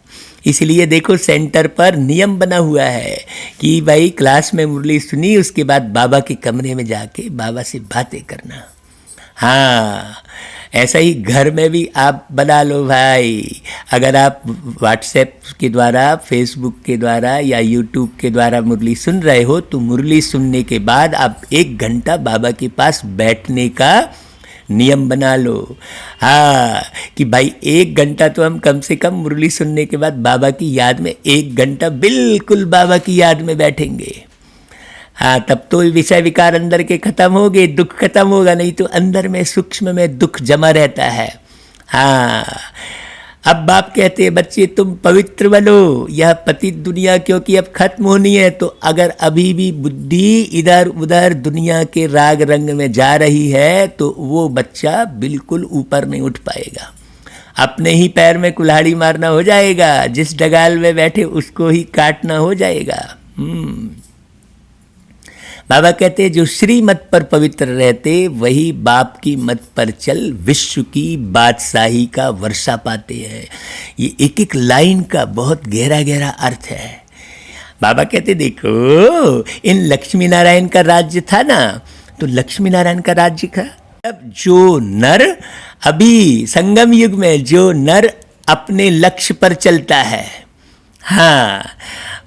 इसलिए देखो, सेंटर पर नियम बना हुआ है कि भाई क्लास में मुरली सुनी, उसके बाद बाबा के कमरे में जाके बाबा से बातें करना। हाँ, ऐसा ही घर में भी आप बना लो भाई। अगर आप व्हाट्सएप के द्वारा, फेसबुक के द्वारा या यूट्यूब के द्वारा मुरली सुन रहे हो, तो मुरली सुनने के बाद आप 1 घंटा बाबा के पास बैठने का नियम बना लो। हाँ, कि भाई 1 घंटा तो हम कम से कम मुरली सुनने के बाद बाबा की याद में 1 घंटा बिल्कुल बाबा की याद में बैठेंगे। हाँ, तब तो विषय विकार अंदर के खत्म हो गए, दुख खत्म होगा। नहीं तो अंदर में सूक्ष्म में दुख जमा रहता है। हाँ, अब बाप कहते हैं बच्चे तुम पवित्र बनो, यह पतित दुनिया क्योंकि अब खत्म होनी है। तो अगर अभी भी बुद्धि इधर उधर दुनिया के राग रंग में जा रही है, तो वो बच्चा बिल्कुल ऊपर नहीं उठ पाएगा। अपने ही पैर में कुल्हाड़ी मारना हो जाएगा, जिस डगाल में बैठे उसको ही काटना हो जाएगा। बाबा कहते हैं जो श्री मत पर पवित्र रहते, वही बाप की मत पर चल विश्व की बादशाही का वर्षा पाते हैं। ये एक एक लाइन का बहुत गहरा गहरा अर्थ है। बाबा कहते देखो, इन लक्ष्मी नारायण का राज्य था ना, तो लक्ष्मी नारायण का राज्य था अब जो नर, अभी संगम युग में जो नर अपने लक्ष्य पर चलता है, हाँ,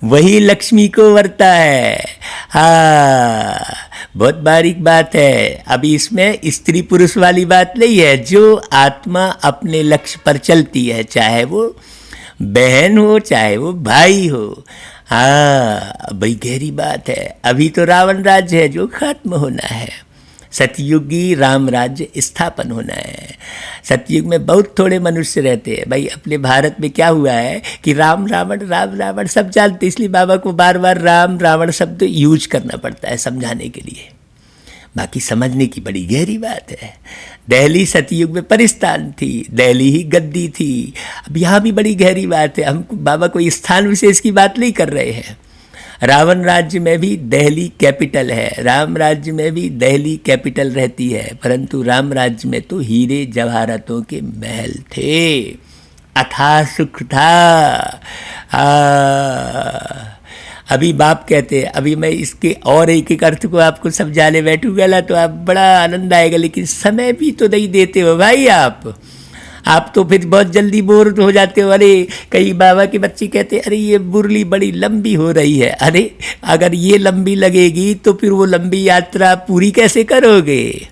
वही लक्ष्मी को वरता है। हाँ, बहुत बारीक बात है। अभी इसमें स्त्री पुरुष वाली बात नहीं है। जो आत्मा अपने लक्ष्य पर चलती है, चाहे वो बहन हो चाहे वो भाई हो, हाँ, बड़ी गहरी बात है। अभी तो रावण राज्य है जो खत्म होना है, सतयुगी राम राज्य स्थापन होना है। सतयुग में बहुत थोड़े मनुष्य रहते हैं भाई। अपने भारत में क्या हुआ है कि राम रावण सब जानते, इसलिए बाबा को बार बार राम रावण शब्द यूज करना पड़ता है समझाने के लिए। बाकी समझने की बड़ी गहरी बात है। दिल्ली सतयुग में परिस्थान थी, दिल्ली ही गद्दी थी। अब यहाँ भी बड़ी गहरी बात है। हम बाबा कोई स्थान विशेष की बात नहीं कर रहे हैं। रावण राज्य में भी दिल्ली कैपिटल है, राम राज्य में भी दिल्ली कैपिटल रहती है, परंतु राम राज्य में तो हीरे जवाहरातों के महल थे, अथाह सुख था। अभी बाप कहते हैं, अभी मैं इसके और एक एक अर्थ को आपको समझाने बैठूंगा ना तो आप बड़ा आनंद आएगा, लेकिन समय भी तो नहीं देते हो भाई आप तो फिर बहुत जल्दी बोर हो जाते हो। अरे कई बाबा के बच्चे कहते हैं अरे ये मुरली बड़ी लंबी हो रही है। अरे अगर ये लंबी लगेगी तो फिर वो लंबी यात्रा पूरी कैसे करोगे।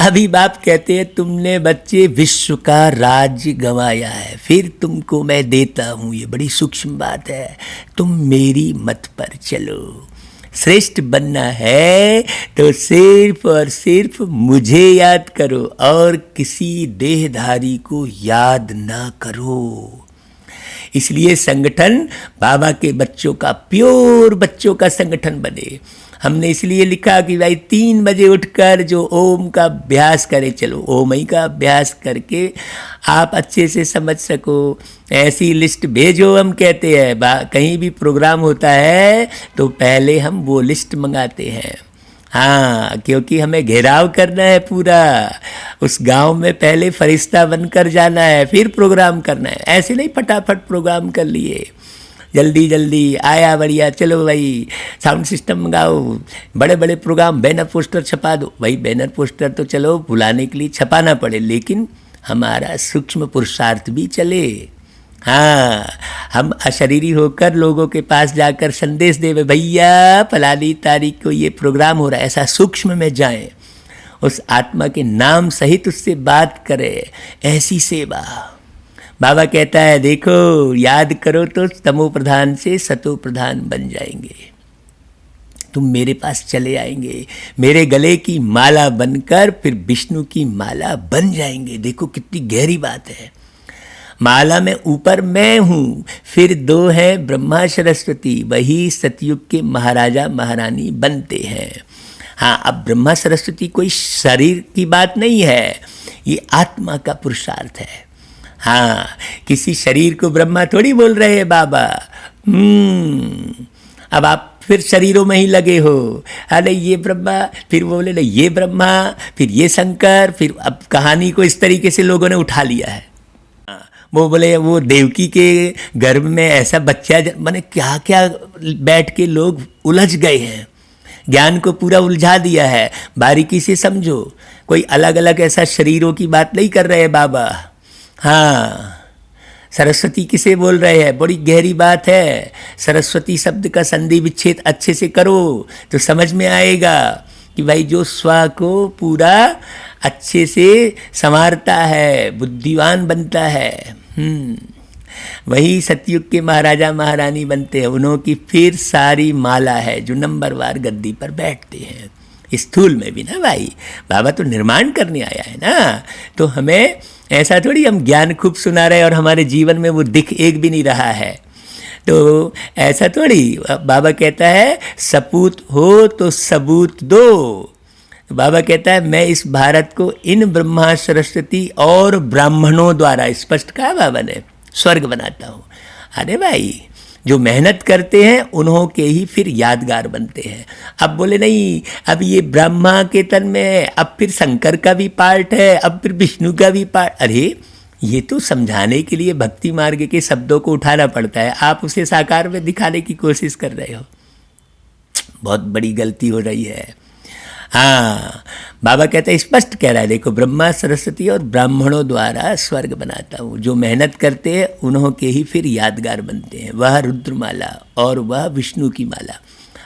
अभी बाप कहते हैं तुमने बच्चे विश्व का राज्य गंवाया है, फिर तुमको मैं देता हूँ, ये बड़ी सूक्ष्म बात है, तुम मेरी मत पर चलो। श्रेष्ठ बनना है तो सिर्फ और सिर्फ मुझे याद करो और किसी देहधारी को याद ना करो। इसलिए संगठन बाबा के बच्चों का, प्योर बच्चों का संगठन बने। हमने इसलिए लिखा कि भाई 3 बजे उठकर जो ओम का अभ्यास करे, चलो ओम ही का अभ्यास करके आप अच्छे से समझ सको। ऐसी लिस्ट भेजो, हम कहते हैं कहीं भी प्रोग्राम होता है तो पहले हम वो लिस्ट मंगाते हैं। हाँ, क्योंकि हमें घेराव करना है पूरा, उस गांव में पहले फरिश्ता बनकर जाना है, फिर प्रोग्राम करना है। ऐसे नहीं फटाफट प्रोग्राम कर लिए, जल्दी जल्दी आया बढ़िया, चलो भाई साउंड सिस्टम मंगाओ, बड़े बड़े प्रोग्राम, बैनर पोस्टर छपा दो। भाई बैनर पोस्टर तो चलो बुलाने के लिए छपाना पड़े, लेकिन हमारा सूक्ष्म पुरुषार्थ भी चले। हाँ, हम अशरीरी होकर लोगों के पास जाकर संदेश देवे, भैया फलानी तारीख को ये प्रोग्राम हो रहा है, ऐसा सूक्ष्म में जाएं, उस आत्मा के नाम सहित उससे बात करें। ऐसी सेवा बाबा कहता है, देखो याद करो तो तमो प्रधान से सतो प्रधान बन जाएंगे, तुम मेरे पास चले आएंगे, मेरे गले की माला बनकर फिर विष्णु की माला बन जाएंगे। देखो कितनी गहरी बात है। माला में ऊपर मैं हूँ, फिर 2 हैं ब्रह्मा सरस्वती, वही सतयुग के महाराजा महारानी बनते हैं। हाँ, अब ब्रह्मा सरस्वती कोई शरीर की बात नहीं है, ये आत्मा का पुरुषार्थ है। हाँ, किसी शरीर को ब्रह्मा थोड़ी बोल रहे हैं बाबा। अब आप फिर शरीरों में ही लगे हो, अरे ये ब्रह्मा, फिर वो बोले ये ब्रह्मा, फिर ये शंकर, फिर अब कहानी को इस तरीके से लोगों ने उठा लिया है। वो बोले वो देवकी के गर्भ में ऐसा बच्चा, माने क्या क्या बैठ के लोग उलझ गए हैं, ज्ञान को पूरा उलझा दिया है। बारीकी से समझो, कोई अलग अलग ऐसा शरीरों की बात नहीं कर रहे बाबा। हाँ, सरस्वती किसे बोल रहे हैं, बड़ी गहरी बात है। सरस्वती शब्द का संधि विच्छेद अच्छे से करो तो समझ में आएगा कि भाई जो स्व को पूरा अच्छे से संवारता है, बुद्धिवान बनता है, वही सतयुग के महाराजा महारानी बनते हैं। उन्हों की फिर सारी माला है जो नंबरवार गद्दी पर बैठते हैं। स्थूल में भी ना भाई, बाबा तो निर्माण करने आया है ना, तो हमें ऐसा थोड़ी हम ज्ञान खूब सुना रहे और हमारे जीवन में वो दिख एक भी नहीं रहा है, तो ऐसा थोड़ी। बाबा कहता है सपूत हो तो सबूत दो। तो बाबा कहता है मैं इस भारत को इन ब्रह्मा सरस्वती और ब्राह्मणों द्वारा, स्पष्ट कहा बाबा ने, स्वर्ग बनाता हूँ। अरे भाई जो मेहनत करते हैं उन्हों के ही फिर यादगार बनते हैं। अब बोले नहीं, अब ये ब्रह्मा के तन में है, अब फिर शंकर का भी पार्ट है, अब फिर विष्णु का भी पार्ट। अरे ये तो समझाने के लिए भक्ति मार्ग के शब्दों को उठाना पड़ता है, आप उसे साकार में दिखाने की कोशिश कर रहे हो, बहुत बड़ी गलती हो रही है। हाँ, बाबा कहता है, स्पष्ट कह रहा है, देखो ब्रह्मा सरस्वती और ब्राह्मणों द्वारा स्वर्ग बनाता हूँ। जो मेहनत करते हैं उन्हों के ही फिर यादगार बनते हैं, वह रुद्रमाला और वह विष्णु की माला।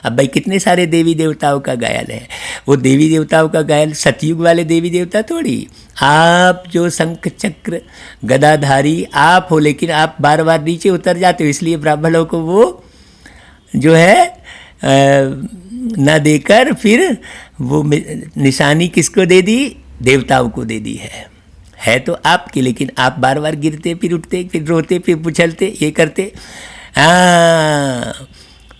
अब भाई कितने सारे देवी देवताओं का गायन है, वो देवी देवताओं का गायन सतयुग वाले देवी देवता थोड़ी। आप जो शंख चक्र गदाधारी आप हो, लेकिन आप बार बार नीचे उतर जाते हो, इसलिए ब्राह्मणों को वो जो है न देकर फिर वो निशानी किसको दे दी, देवताओं को दे दी है तो आपके, लेकिन आप बार बार गिरते फिर उठते फिर रोते फिर उछलते ये करते, हाँ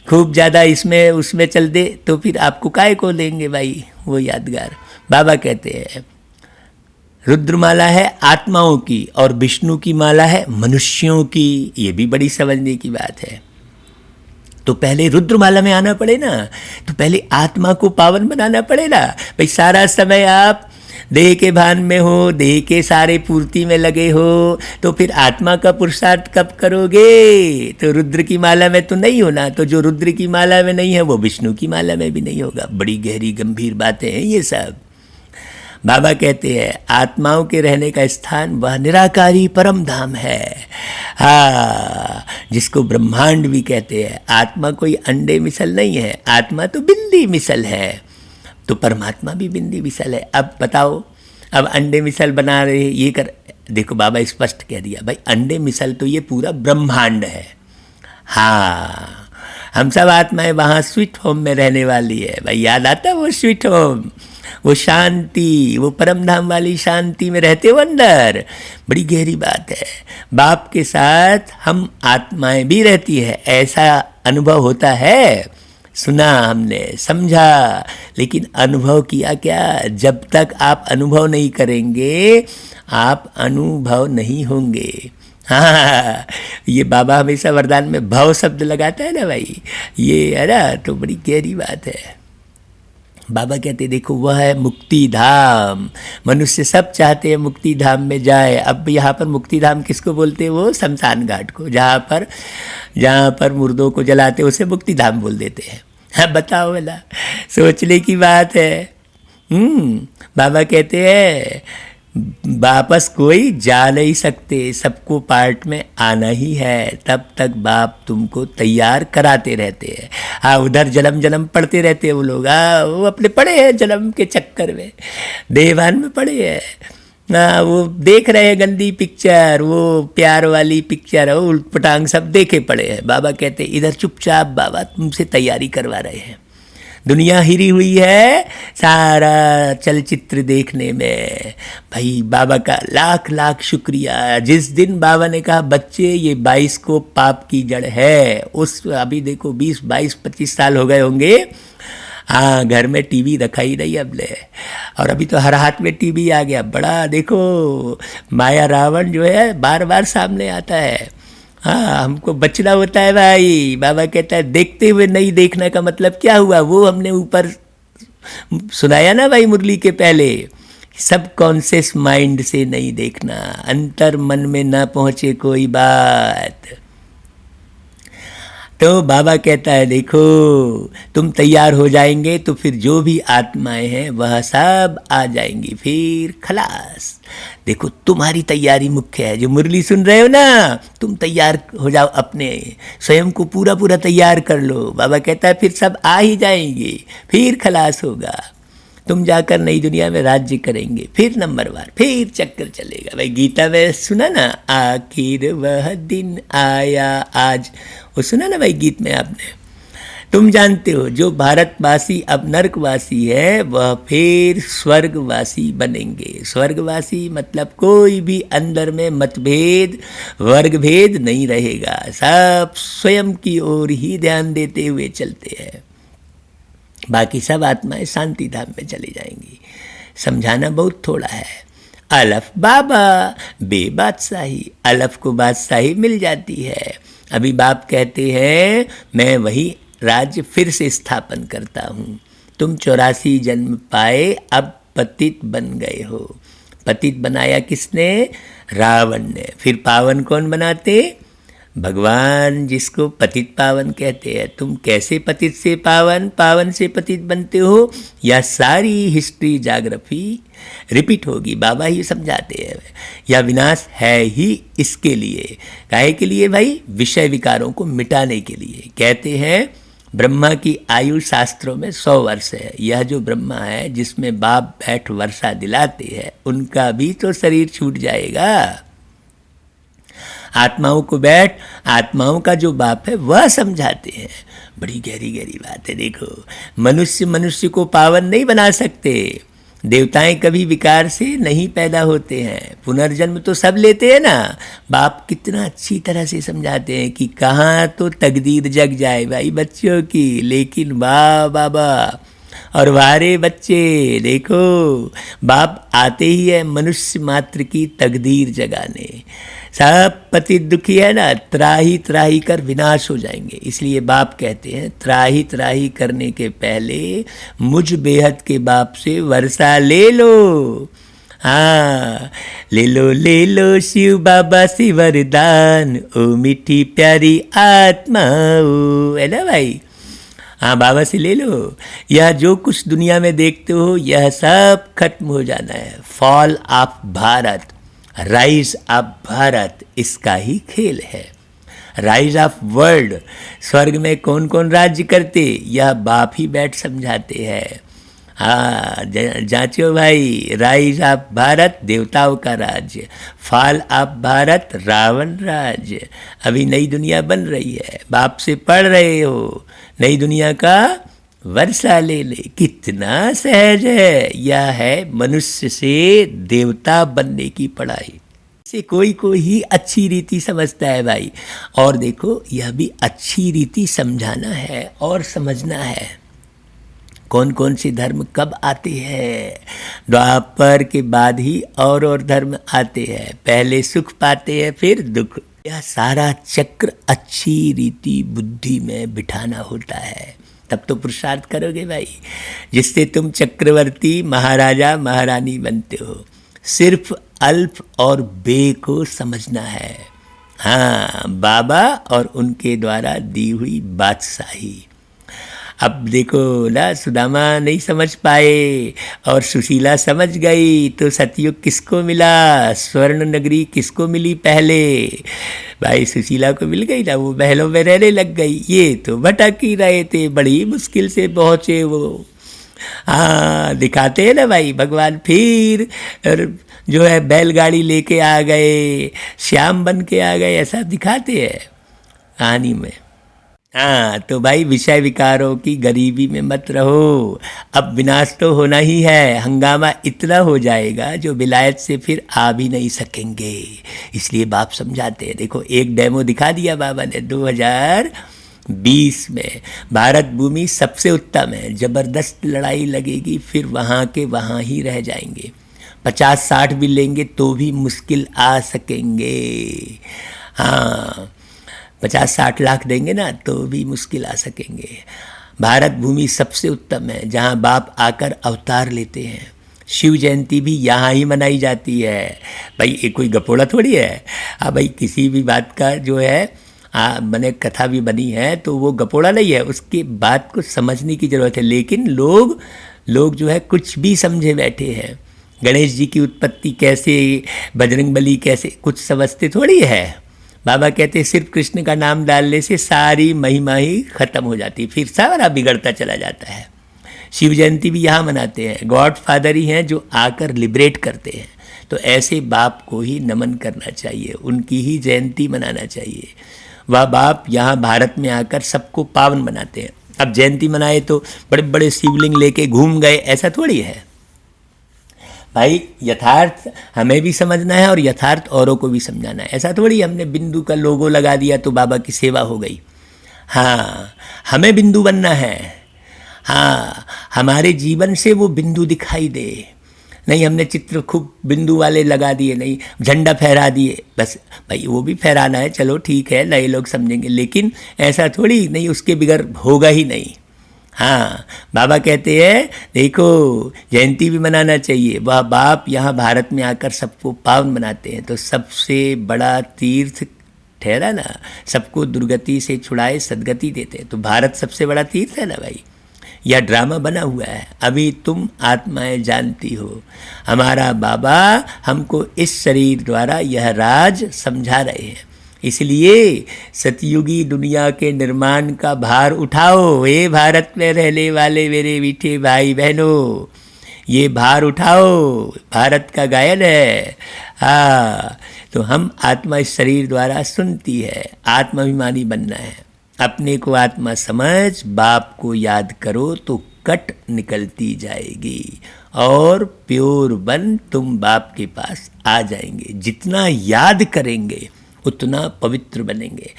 खूब ज़्यादा इसमें उसमें चल दे तो फिर आपको काय को लेंगे भाई वो यादगार। बाबा कहते हैं रुद्रमाला है आत्माओं की और विष्णु की माला है मनुष्यों की। ये भी बड़ी समझने की बात है। तो पहले रुद्रमाला में आना पड़े ना, तो पहले आत्मा को पावन बनाना पड़े ना भाई। सारा समय आप देह के भान में हो, देह के सारे पूर्ति में लगे हो, तो फिर आत्मा का पुरुषार्थ कब करोगे? तो रुद्र की माला में तो नहीं होना, तो जो रुद्र की माला में नहीं है वो विष्णु की माला में भी नहीं होगा। बड़ी गहरी गंभीर बातें हैं ये सब। बाबा कहते हैं आत्माओं के रहने का स्थान वह निराकारी परम धाम है। हाँ, जिसको ब्रह्मांड भी कहते हैं। आत्मा कोई अंडे मिसल नहीं है, आत्मा तो बिंदी मिसल है, तो परमात्मा भी बिंदी मिसल है। अब बताओ, अब अंडे मिसल बना रहे ये कर, देखो बाबा स्पष्ट कह दिया भाई, अंडे मिसल तो ये पूरा ब्रह्मांड है। हाँ, हम सब आत्माएं वहाँ स्वीट होम में रहने वाली है भाई। याद आता है वो स्वीट होम, वो शांति, वो परम धाम वाली शांति में रहते हो अंदर। बड़ी गहरी बात है। बाप के साथ हम आत्माएं भी रहती है, ऐसा अनुभव होता है। सुना हमने, समझा, लेकिन अनुभव किया क्या? जब तक आप अनुभव नहीं करेंगे आप अनुभव नहीं होंगे। हाँ, ये बाबा हमेशा वरदान में भव शब्द लगाता है ना भाई, ये है ना, तो बड़ी गहरी बात है। बाबा कहते देखो वह है मुक्ति धाम। मनुष्य सब चाहते हैं मुक्ति धाम में जाए। अब यहाँ पर मुक्ति धाम किसको बोलते हैं? वो शमशान घाट को, जहाँ पर मुर्दों को जलाते उसे मुक्ति धाम बोल देते हैं। हाँ बताओ भला, सोचने की बात है। बाबा कहते हैं वापस कोई जा नहीं सकते, सबको पार्ट में आना ही है। तब तक बाप तुमको तैयार कराते रहते हैं। हाँ, उधर जन्म जन्म पढ़ते रहते हैं वो लोग। हाँ, वो अपने पढ़े हैं जन्म के चक्कर में, देवान में पढ़े हैं। हाँ, वो देख रहे हैं गंदी पिक्चर, वो प्यार वाली पिक्चर, वो उल्टपटांग सब देखे पड़े हैं। बाबा कहते इधर चुपचाप बाबा तुमसे तैयारी करवा रहे हैं। दुनिया हिरी हुई है सारा चलचित्र देखने में। भाई बाबा का लाख लाख शुक्रिया। जिस दिन बाबा ने कहा बच्चे ये 22 को पाप की जड़ है, उस अभी देखो 20 22 25 साल हो गए होंगे। हाँ, घर में टीवी रखा ही नहीं अब ले, और अभी तो हर हाथ में टीवी आ गया। बड़ा देखो माया रावण जो है बार बार सामने आता है। हाँ, हमको बचना होता है भाई। बाबा कहता है देखते हुए नहीं देखना का मतलब क्या हुआ? वो हमने ऊपर सुनाया ना भाई मुरली के पहले, सब कॉन्शियस माइंड से नहीं देखना, अंतर मन में ना पहुंचे कोई बात। तो बाबा कहता है देखो तुम तैयार हो जाएंगे तो फिर जो भी आत्माएं हैं वह सब आ जाएंगी, फिर खलास। देखो तुम्हारी तैयारी मुख्य है। जो मुरली सुन रहे हो ना, तुम तैयार हो जाओ, अपने स्वयं को पूरा पूरा तैयार कर लो। बाबा कहता है फिर सब आ ही जाएंगे, फिर खलास होगा, तुम जाकर नई दुनिया में राज्य करेंगे, फिर नंबरवार, फिर चक्कर चलेगा। भाई गीता में सुना ना, आखिर वह दिन आया आज, वो सुना ना भाई गीत में आपने। तुम जानते हो जो भारतवासी अब नरकवासी है वह फिर स्वर्गवासी बनेंगे। स्वर्गवासी मतलब कोई भी अंदर में मतभेद वर्गभेद नहीं रहेगा, सब स्वयं की ओर ही ध्यान देते हुए चलते हैं। बाकी सब आत्माएं शांति धाम में चली जाएंगी। समझाना बहुत थोड़ा है। अलफ बाबा, बे बादशाही, अलफ को बादशाही मिल जाती है। अभी बाप कहते हैं मैं वही राज्य फिर से स्थापन करता हूँ। तुम 84 जन्म पाए, अब पतित बन गए हो। पतित बनाया किसने? रावण ने। फिर पावन कौन बनाते? भगवान, जिसको पतित पावन कहते हैं। तुम कैसे पतित से पावन, पावन से पतित बनते हो? यह सारी हिस्ट्री जाग्रफी रिपीट होगी। बाबा ही समझाते हैं। यह विनाश है ही इसके लिए। काहे के लिए भाई? विषय विकारों को मिटाने के लिए। कहते हैं ब्रह्मा की आयु शास्त्रों में 100 वर्ष है। यह जो ब्रह्मा है जिसमें बाप बैठ वर्षा दिलाते हैं, उनका भी तो शरीर छूट जाएगा। आत्माओं को बैठ, आत्माओं का जो बाप है वह समझाते हैं। बड़ी गहरी गहरी बात है। देखो मनुष्य मनुष्य को पावन नहीं बना सकते। देवताएं कभी विकार से नहीं पैदा होते हैं, पुनर्जन्म तो सब लेते हैं ना। बाप कितना अच्छी तरह से समझाते हैं कि कहाँ तो तकदीर जग जाए भाई बच्चों की, लेकिन वाह बाबा और वारे बच्चे देखो, बाप आते ही है मनुष्य मात्र की तकदीर जगाने। सब पति दुखी है ना, त्राही त्राही कर विनाश हो जाएंगे। इसलिए बाप कहते हैं त्राही त्राही करने के पहले मुझ बेहद के बाप से वर्षा ले लो। हाँ, ले लो शिव बाबा से वरदान, ओ मीठी प्यारी आत्मा ओ, है ना भाई। हाँ, बाबा से ले लो। यह जो कुछ दुनिया में देखते हो यह सब खत्म हो जाना है। Fall of Bharat, rise of Bharat, इसका ही खेल है। राइज ऑफ वर्ल्ड, स्वर्ग में कौन कौन राज्य करते, यह बाप ही बैठ समझाते हैं। हाँ, जांचो भाई, राइज ऑफ भारत देवताओं का राज्य, फॉल ऑफ भारत रावण राज्य। अभी नई दुनिया बन रही है, बाप से पढ़ रहे हो, नई दुनिया का वर्षा ले ले। कितना सहज है, यह है मनुष्य से देवता बनने की पढ़ाई। से कोई को ही अच्छी रीति समझता है भाई। और देखो, यह भी अच्छी रीति समझाना है और समझना है। कौन कौन से धर्म कब आते हैं, द्वापर के बाद ही और धर्म आते हैं। पहले सुख पाते हैं फिर दुख। यह सारा चक्र अच्छी रीति बुद्धि में बिठाना होता है, तब तो पुरुषार्थ करोगे भाई, जिससे तुम चक्रवर्ती महाराजा महारानी बनते हो। सिर्फ अल्फ और बे को समझना है। हाँ, बाबा और उनके द्वारा दी हुई बादशाही। अब देखो ना, सुदामा नहीं समझ पाए और सुशीला समझ गई, तो सतयुग किसको मिला, स्वर्ण नगरी किसको मिली पहले। भाई सुशीला को मिल गई ना, वो महलों में रहने लग गई। ये तो भटक ही रहे थे, बड़ी मुश्किल से पहुँचे वो। हाँ, दिखाते हैं ना भाई, भगवान फिर जो है बैलगाड़ी लेके आ गए, श्याम बन के आ गए, ऐसा दिखाते हैं कहानी में। हाँ, तो भाई विषय विकारों की गरीबी में मत रहो। अब विनाश तो होना ही है, हंगामा इतना हो जाएगा जो विलायत से फिर आ भी नहीं सकेंगे। इसलिए बाप समझाते हैं। देखो, एक डेमो दिखा दिया बाबा ने 2020 में। भारत भूमि सबसे उत्तम है, जबरदस्त लड़ाई लगेगी, फिर वहाँ के वहाँ ही रह जाएंगे। 50-60 भी लेंगे तो भी मुश्किल आ सकेंगे। हाँ, 50-60 लाख देंगे ना तो भी मुश्किल आ सकेंगे। भारत भूमि सबसे उत्तम है, जहाँ बाप आकर अवतार लेते हैं। शिव जयंती भी यहाँ ही मनाई जाती है भाई। ये कोई गपोड़ा थोड़ी है। हाँ भाई, किसी भी बात का जो है मैंने कथा भी बनी है तो वो गपोड़ा नहीं है, उसकी बात को समझने की ज़रूरत है। लेकिन लोग जो है कुछ भी समझे बैठे हैं। गणेश जी की उत्पत्ति कैसे, बजरंगबली कैसे, कुछ समझते थोड़ी है। बाबा कहते सिर्फ कृष्ण का नाम डालने से सारी महिमा ही खत्म हो जाती, फिर सारा बिगड़ता चला जाता है। शिव जयंती भी यहाँ मनाते हैं, गॉड फादर ही हैं जो आकर लिबरेट करते हैं। तो ऐसे बाप को ही नमन करना चाहिए, उनकी ही जयंती मनाना चाहिए। वह बाप यहाँ भारत में आकर सबको पावन बनाते हैं। अब जयंती मनाए तो बड़े बड़े शिवलिंग लेके घूम गए, ऐसा थोड़ी है भाई। यथार्थ हमें भी समझना है और यथार्थ औरों को भी समझाना है। ऐसा थोड़ी हमने बिंदु का लोगो लगा दिया तो बाबा की सेवा हो गई। हाँ, हमें बिंदु बनना है। हाँ, हमारे जीवन से वो बिंदु दिखाई दे। नहीं, हमने चित्र खूब बिंदु वाले लगा दिए, नहीं झंडा फहरा दिए, बस भाई वो भी फहराना है, चलो ठीक है, नए लोग समझेंगे, लेकिन ऐसा थोड़ी नहीं, उसके बिगैर होगा ही नहीं। हाँ, बाबा कहते हैं देखो जयंती भी मनाना चाहिए। वह बाप यहाँ भारत में आकर सबको पावन बनाते हैं, तो सबसे बड़ा तीर्थ ठहरा ना, सबको दुर्गति से छुड़ाए सदगति देते हैं। तो भारत सबसे बड़ा तीर्थ है ना भाई। यह ड्रामा बना हुआ है, अभी तुम आत्माएं जानती हो। हमारा बाबा हमको इस शरीर द्वारा यह राज समझा रहे हैं। इसलिए सतयुगी दुनिया के निर्माण का भार उठाओ। हे भारत में रहने वाले मेरे मीठे भाई बहनों, ये भार उठाओ। भारत का गायन है। हाँ, तो हम आत्मा इस शरीर द्वारा सुनती है। आत्माभिमानी बनना है, अपने को आत्मा समझ, बाप को याद करो तो कट निकलती जाएगी और प्योर बन तुम बाप के पास आ जाएंगे। जितना याद करेंगे उतना पवित्र बनेंगे।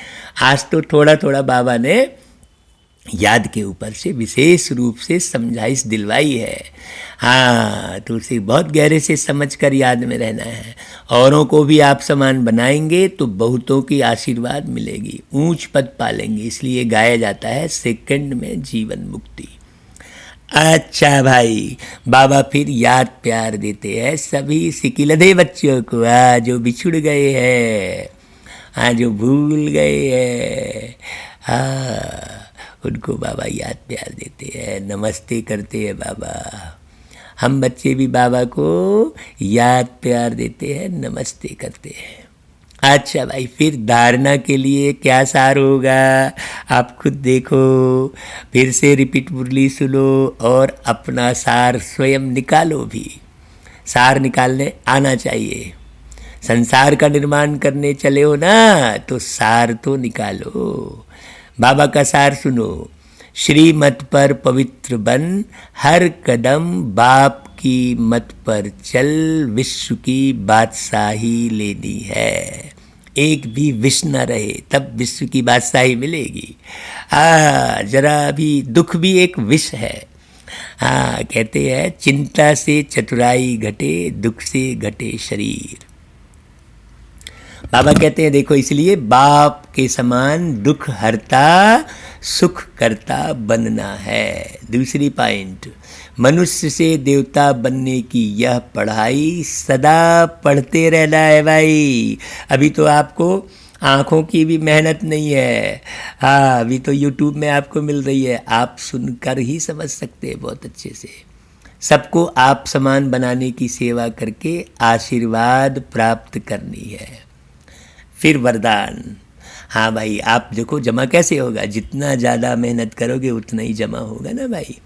आज तो थोड़ा थोड़ा बाबा ने याद के ऊपर से विशेष रूप से समझाइश दिलवाई है। हाँ, तो उसे बहुत गहरे से समझ कर याद में रहना है। औरों को भी आप समान बनाएंगे तो बहुतों की आशीर्वाद मिलेगी, ऊंच पद पालेंगे। इसलिए गाया जाता है सेकंड में जीवन मुक्ति। अच्छा भाई, बाबा फिर याद प्यार देते हैं सभी सिकिलधे बच्चों को, जो बिछुड़ गए हैं, जो भूल गए हैं, उनको बाबा याद प्यार देते हैं, नमस्ते करते हैं बाबा। हम बच्चे भी बाबा को याद प्यार देते हैं, नमस्ते करते हैं। अच्छा भाई, फिर धारणा के लिए क्या सार होगा, आप खुद देखो, फिर से रिपीट मुरली सुनो और अपना सार स्वयं निकालो भी। सार निकालने आना चाहिए। संसार का निर्माण करने चले हो ना, तो सार तो निकालो। बाबा का सार सुनो, श्रीमत पर पवित्र बन, हर कदम बाप की मत पर चल, विश्व की बादशाही लेनी है। एक भी विष न रहे, तब विश्व की बादशाही मिलेगी। जरा भी दुख भी एक विष है। कहते हैं चिंता से चतुराई घटे, दुख से घटे शरीर। बाबा कहते हैं देखो, इसलिए बाप के समान दुख हरता, सुख करता बनना है। दूसरी पॉइंट, मनुष्य से देवता बनने की यह पढ़ाई सदा पढ़ते रहना है भाई। अभी तो आपको आँखों की भी मेहनत नहीं है। अभी तो यूट्यूब में आपको मिल रही है, आप सुनकर ही समझ सकते हैं बहुत अच्छे से। सबको आप समान बनाने की सेवा करके आशीर्वाद प्राप्त करनी है। फिर वरदान। हाँ भाई, आप देखो जमा कैसे होगा, जितना ज़्यादा मेहनत करोगे उतना ही जमा होगा ना भाई।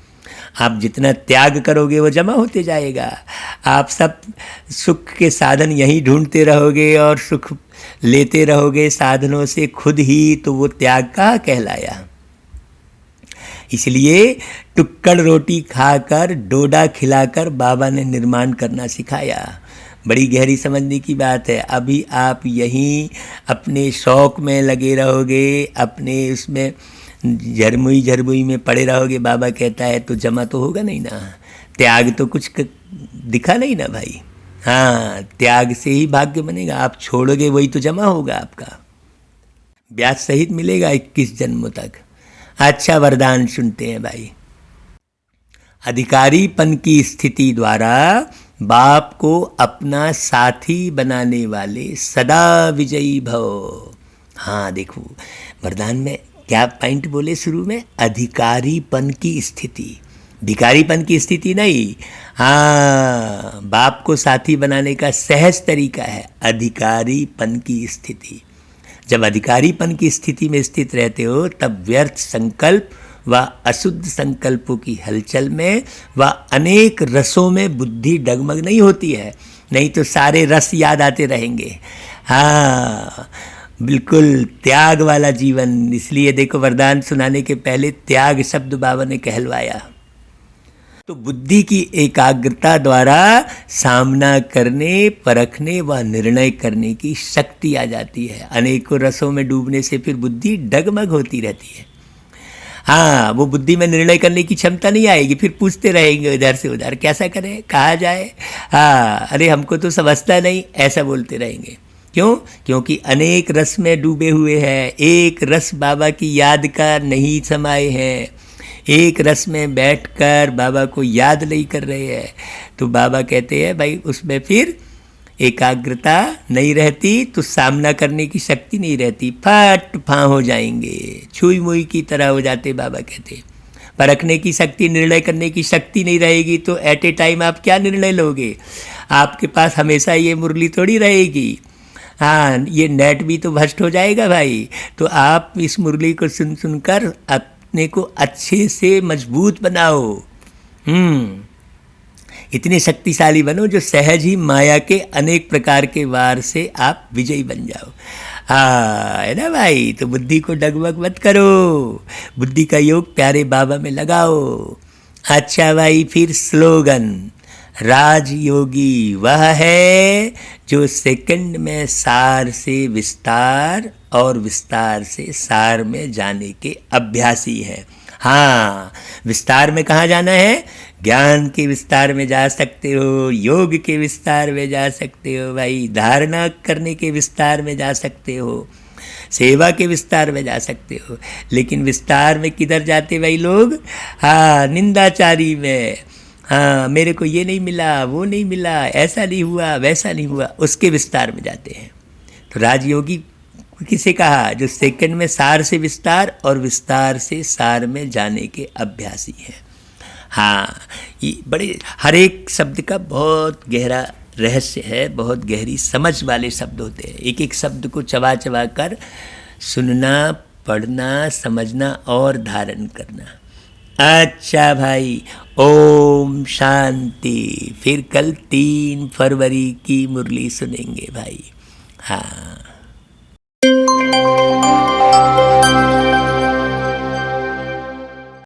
आप जितना त्याग करोगे वो जमा होते जाएगा। आप सब सुख के साधन यहीं ढूंढते रहोगे और सुख लेते रहोगे साधनों से खुद ही, तो वो त्याग कहाँ कहलाया। इसलिए टुक्कड़ रोटी खाकर, डोडा खिलाकर बाबा ने निर्माण करना सिखाया। बड़ी गहरी समझने की बात है। अभी आप यहीं अपने शौक़ में लगे रहोगे, अपने उसमें झरमुई में पड़े रहोगे, बाबा कहता है तो जमा तो होगा नहीं ना। त्याग तो कुछ दिखा नहीं ना भाई। हाँ, त्याग से ही भाग्य बनेगा। आप छोड़ोगे वही तो जमा होगा आपका, ब्याज सहित मिलेगा 21 जन्मों तक। अच्छा, वरदान सुनते हैं भाई। अधिकारीपन की स्थिति द्वारा बाप को अपना साथी बनाने वाले सदा विजयी भव। हाँ देखो, वरदान में क्या पॉइंट बोले शुरू में, अधिकारीपन की स्थिति, भिखारीपन की स्थिति नहीं। हाँ, बाप को साथी बनाने का सहज तरीका है अधिकारीपन की स्थिति। जब अधिकारीपन की स्थिति में स्थित रहते हो, तब व्यर्थ संकल्प व अशुद्ध संकल्पों की हलचल में व अनेक रसों में बुद्धि डगमग नहीं होती है। नहीं तो सारे रस याद आते रहेंगे। हाँ बिल्कुल, त्याग वाला जीवन। इसलिए देखो, वरदान सुनाने के पहले त्याग शब्द बाबा ने कहलवाया। तो बुद्धि की एकाग्रता द्वारा सामना करने, परखने व निर्णय करने की शक्ति आ जाती है। अनेकों रसों में डूबने से फिर बुद्धि डगमग होती रहती है। हाँ, वो बुद्धि में निर्णय करने की क्षमता नहीं आएगी। फिर पूछते रहेंगे इधर से उधर, कैसा करें, कहाँ जाए, हाँ अरे हमको तो समझता नहीं, ऐसा बोलते रहेंगे। क्यों? क्योंकि अनेक रस में डूबे हुए हैं, एक रस बाबा की याद का नहीं समाये हैं, एक रस में बैठकर बाबा को याद नहीं कर रहे हैं। तो बाबा कहते हैं भाई, उसमें फिर एकाग्रता नहीं रहती तो सामना करने की शक्ति नहीं रहती, फट फाँ हो जाएंगे, छुई मुई की तरह हो जाते। बाबा कहते परखने की शक्ति, निर्णय करने की शक्ति नहीं रहेगी तो एट ए टाइम आप क्या निर्णय लोगे। आपके पास हमेशा ये मुरली थोड़ी रहेगी। हाँ, ये नेट भी तो भ्रष्ट हो जाएगा भाई। तो आप इस मुरली को सुन सुनकर अपने को अच्छे से मजबूत बनाओ। इतने शक्तिशाली बनो जो सहज ही माया के अनेक प्रकार के वार से आप विजयी बन जाओ। हाँ, है ना भाई। तो बुद्धि को डगमग मत करो, बुद्धि का योग प्यारे बाबा में लगाओ। अच्छा भाई, फिर स्लोगन, राजयोगी वह है जो सेकंड में सार से विस्तार और विस्तार से सार में जाने के अभ्यासी है। हाँ, विस्तार में कहाँ जाना है? ज्ञान के विस्तार में जा सकते हो, योग के विस्तार में जा सकते हो भाई, धारणा करने के विस्तार में जा सकते हो, सेवा के विस्तार में जा सकते हो। लेकिन विस्तार में किधर जाते भाई लोग? हाँ, निंदाचारी में। हाँ, मेरे को ये नहीं मिला, वो नहीं मिला, ऐसा नहीं हुआ, वैसा नहीं हुआ, उसके विस्तार में जाते हैं। तो राजयोगी किसे कहा? जो सेकंड में सार से विस्तार और विस्तार से सार में जाने के अभ्यासी हैं। हाँ, ये बड़े हर एक शब्द का बहुत गहरा रहस्य है, बहुत गहरी समझ वाले शब्द होते हैं। एक एक शब्द को चबा चबा कर सुनना, पढ़ना, समझना और धारण करना। अच्छा भाई, ओम शांति। फिर कल 3 फरवरी की मुरली सुनेंगे भाई। हाँ।